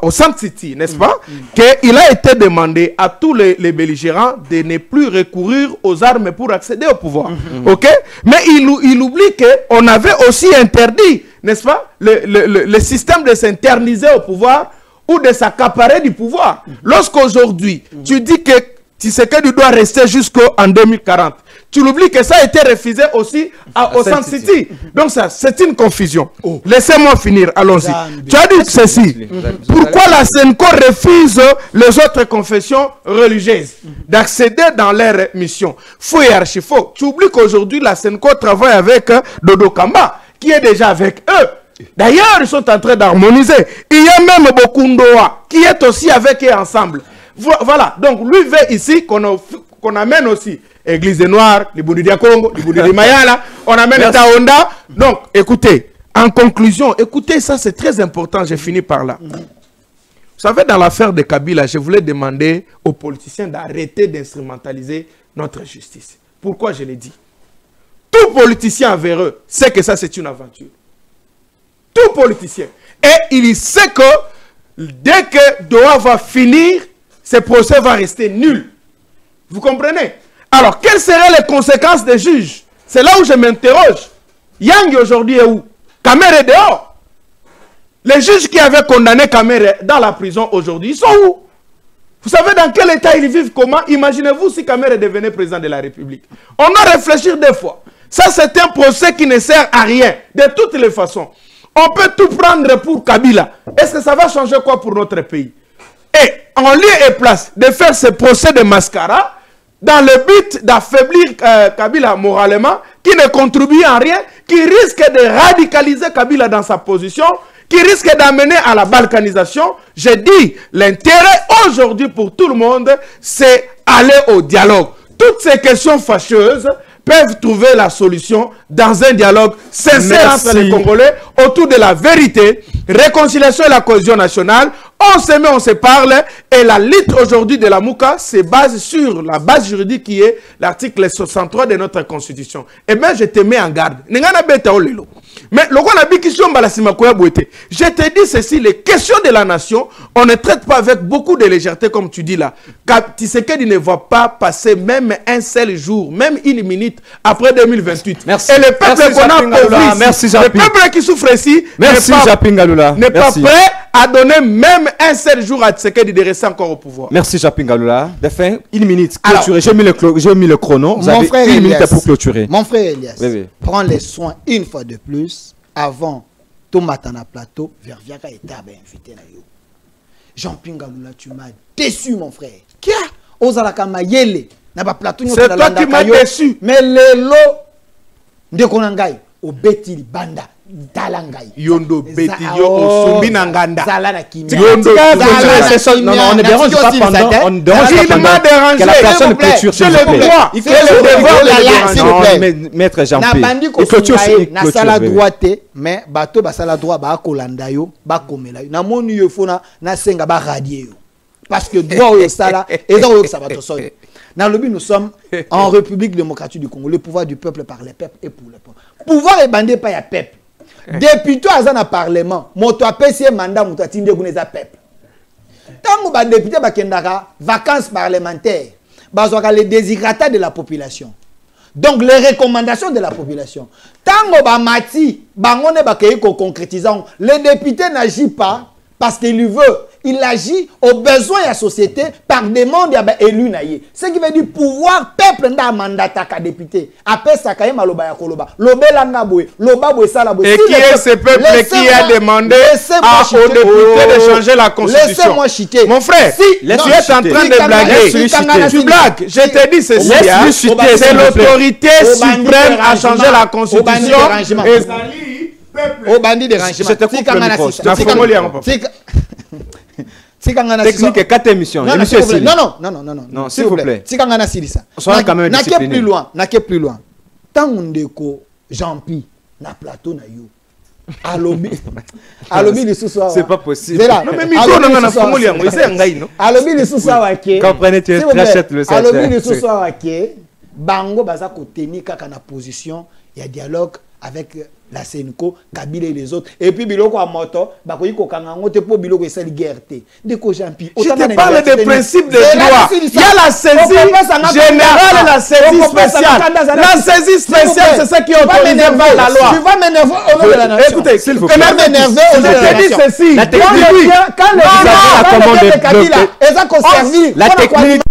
Speaker 1: au Centre City, n'est-ce pas, qu'il a été demandé à tous les belligérants de ne plus recourir aux armes pour accéder au pouvoir. Ok, mais il oublie qu'on avait aussi interdit, n'est-ce pas, le système de s'interniser au pouvoir, ou de s'accaparer du pouvoir. Lorsqu'aujourd'hui, tu dis que Tshisekedi doit rester jusqu'en 2040, tu l'oublies que ça a été refusé aussi au Centre City. Donc ça, c'est une confusion. Laissez-moi finir, allons-y. Tu as dit ceci. Pourquoi la Senko refuse les autres confessions religieuses d'accéder dans leur mission? Faux et archi-faux. Tu oublies qu'aujourd'hui, la Senko travaille avec Dodo Kamba, qui est déjà avec eux. D'ailleurs, ils sont en train d'harmoniser. Il y a même Bokundoa qui est aussi avec eux ensemble. Voilà. Donc, lui veut ici qu'on amène aussi Église des Noirs, les Boudi de Congo, les Boudi de Mayala, on amène Taonda. Donc, écoutez, en conclusion, écoutez, ça c'est très important, j'ai fini par là. Vous savez, dans l'affaire de Kabila, je voulais demander aux politiciens d'arrêter d'instrumentaliser notre justice. Pourquoi je l'ai dit? Tout politicien véreux sait que ça c'est une aventure. Tout politicien. Et il sait que dès que Doha va finir, ce procès va rester nul. Vous comprenez? Alors, quelles seraient les conséquences des juges? C'est là où je m'interroge. Yang aujourd'hui est où? Kamer est dehors. Les juges qui avaient condamné Kamer dans la prison aujourd'hui, ils sont où? Vous savez dans quel état ils vivent? Comment? Imaginez-vous si Kamer devenait président de la République. On doit réfléchir des fois. Ça, c'est un procès qui ne sert à rien. De toutes les façons. On peut tout prendre pour Kabila. Est-ce que ça va changer quoi pour notre pays? Et en lieu et place de faire ce procès de mascara, dans le but d'affaiblir Kabila moralement, qui ne contribue en rien, qui risque de radicaliser Kabila dans sa position, qui risque d'amener à la balkanisation. Je dis, l'intérêt aujourd'hui pour tout le monde, c'est aller au dialogue. Toutes ces questions fâcheuses peuvent trouver la solution dans un dialogue sincère entre les Congolais autour de la vérité, réconciliation et la cohésion nationale. On se met, on se parle, et la lutte aujourd'hui de la Mouka se base sur la base juridique qui est l'article 63 de notre Constitution. Eh bien, je te mets en garde. Mais je te dis ceci, les questions de la nation, on ne traite pas avec beaucoup de légèreté comme tu dis là. Tshisekedi ne va pas passer même un seul jour, même une minute après 2028.
Speaker 3: Merci.
Speaker 2: Et le peuple qu'on a
Speaker 3: merci,
Speaker 2: le peuple qui souffre ici n'est pas prêt à donner même un seul jour à Tshisekedi de rester encore au pouvoir.
Speaker 3: Merci Japin Galula. De fin, une minute clôturée. J'ai mis le chrono. Vous avez une minute pour clôturer.
Speaker 2: Mon frère Elias, prends les soins une fois de plus avant tout matin à plateau vers Viaka et Tabe invité na yo. Jean-Pierre Galula, tu m'as déçu mon frère. Kia Ozalaka mayele na ba plateau.
Speaker 1: C'est toi qui m'as déçu.
Speaker 2: Mais lelo ndekonangai obeti banda Talangai.
Speaker 1: Yondo beti yo osumbi na nganda.
Speaker 2: Zalana kimi.
Speaker 1: Yondo
Speaker 3: non, on ne dérange pas pendant. On ne dérange pas pendant que la personne clôture.
Speaker 1: C'est le droit.
Speaker 3: Il fait le devoir de
Speaker 2: déranger.
Speaker 3: Maître Jean-Pierre.
Speaker 2: Na bandi ko na sala droite mais bato ba sala droit ba kolanda yo ba komela. Na moni yo fona na senga ba radier yo. Parce que droit yo sala et donc ça va te sonner. Dans le but, nous sommes en République démocratique du Congo. Le pouvoir du peuple par les peuples et pour le peuple. Pouvoir est bandé par le peuple. Député à un parlement, moto a payé mandat, moto a tindé gouneza peuple. Tant que les députés ont vacances parlementaires, ils ont les désirata de la population. Donc les recommandations de la population. Tant que mati, les députés n'agissent pas parce qu'ils veulent. Il agit aux besoins de la société par demande élu. Ce qui veut dire pouvoir peuple n'a mandat à député. Après ça, quand même,
Speaker 1: et qui est ce peuple qui a demandé aux députés de changer la constitution?
Speaker 2: Laissez-moi chiter.
Speaker 1: Mon frère, tu es en train de blaguer. Tu blagues. Je te dis ceci. C'est l'autorité suprême à changer la constitution.
Speaker 2: Au bandit de rangement.
Speaker 3: Technique 4 émissions.
Speaker 2: Non, non,
Speaker 3: s'il vous plaît.
Speaker 2: Si quand on a ça.
Speaker 3: Soyez quand même discipliné.
Speaker 2: Plus loin. Tant on déco Jean-Pi na plateau na yo. Alobi le sous-soir.
Speaker 3: C'est pas possible.
Speaker 1: Non mais micro non na fongoli yango, c'est ngai non.
Speaker 2: Alobi le sous-soir ke.
Speaker 3: Comprenez, tu rachètes le
Speaker 2: salaire. Alobi le sous-soir ke. Bango baza ko tenir kaka na position, il y a dialogue avec la Senko, Kabila et les autres. Et puis biloko a moto, bakoyi ko kangango te po biloko e sali guerre te. Ndeko Jean-Pi.
Speaker 1: Je te parle des principes de droit. Il y a la saisie générale et la saisie spéciale. La saisie spéciale, c'est ça qui est autorisé par la loi.
Speaker 2: Tu vas m'énerver au nom de la nation.
Speaker 1: Écoutez, s'il vous plaît.
Speaker 2: Tu vas m'énerver au nom de la nation.
Speaker 1: Je te dis ceci.
Speaker 2: Quand les Kabila, ils ont conservé.
Speaker 3: La technique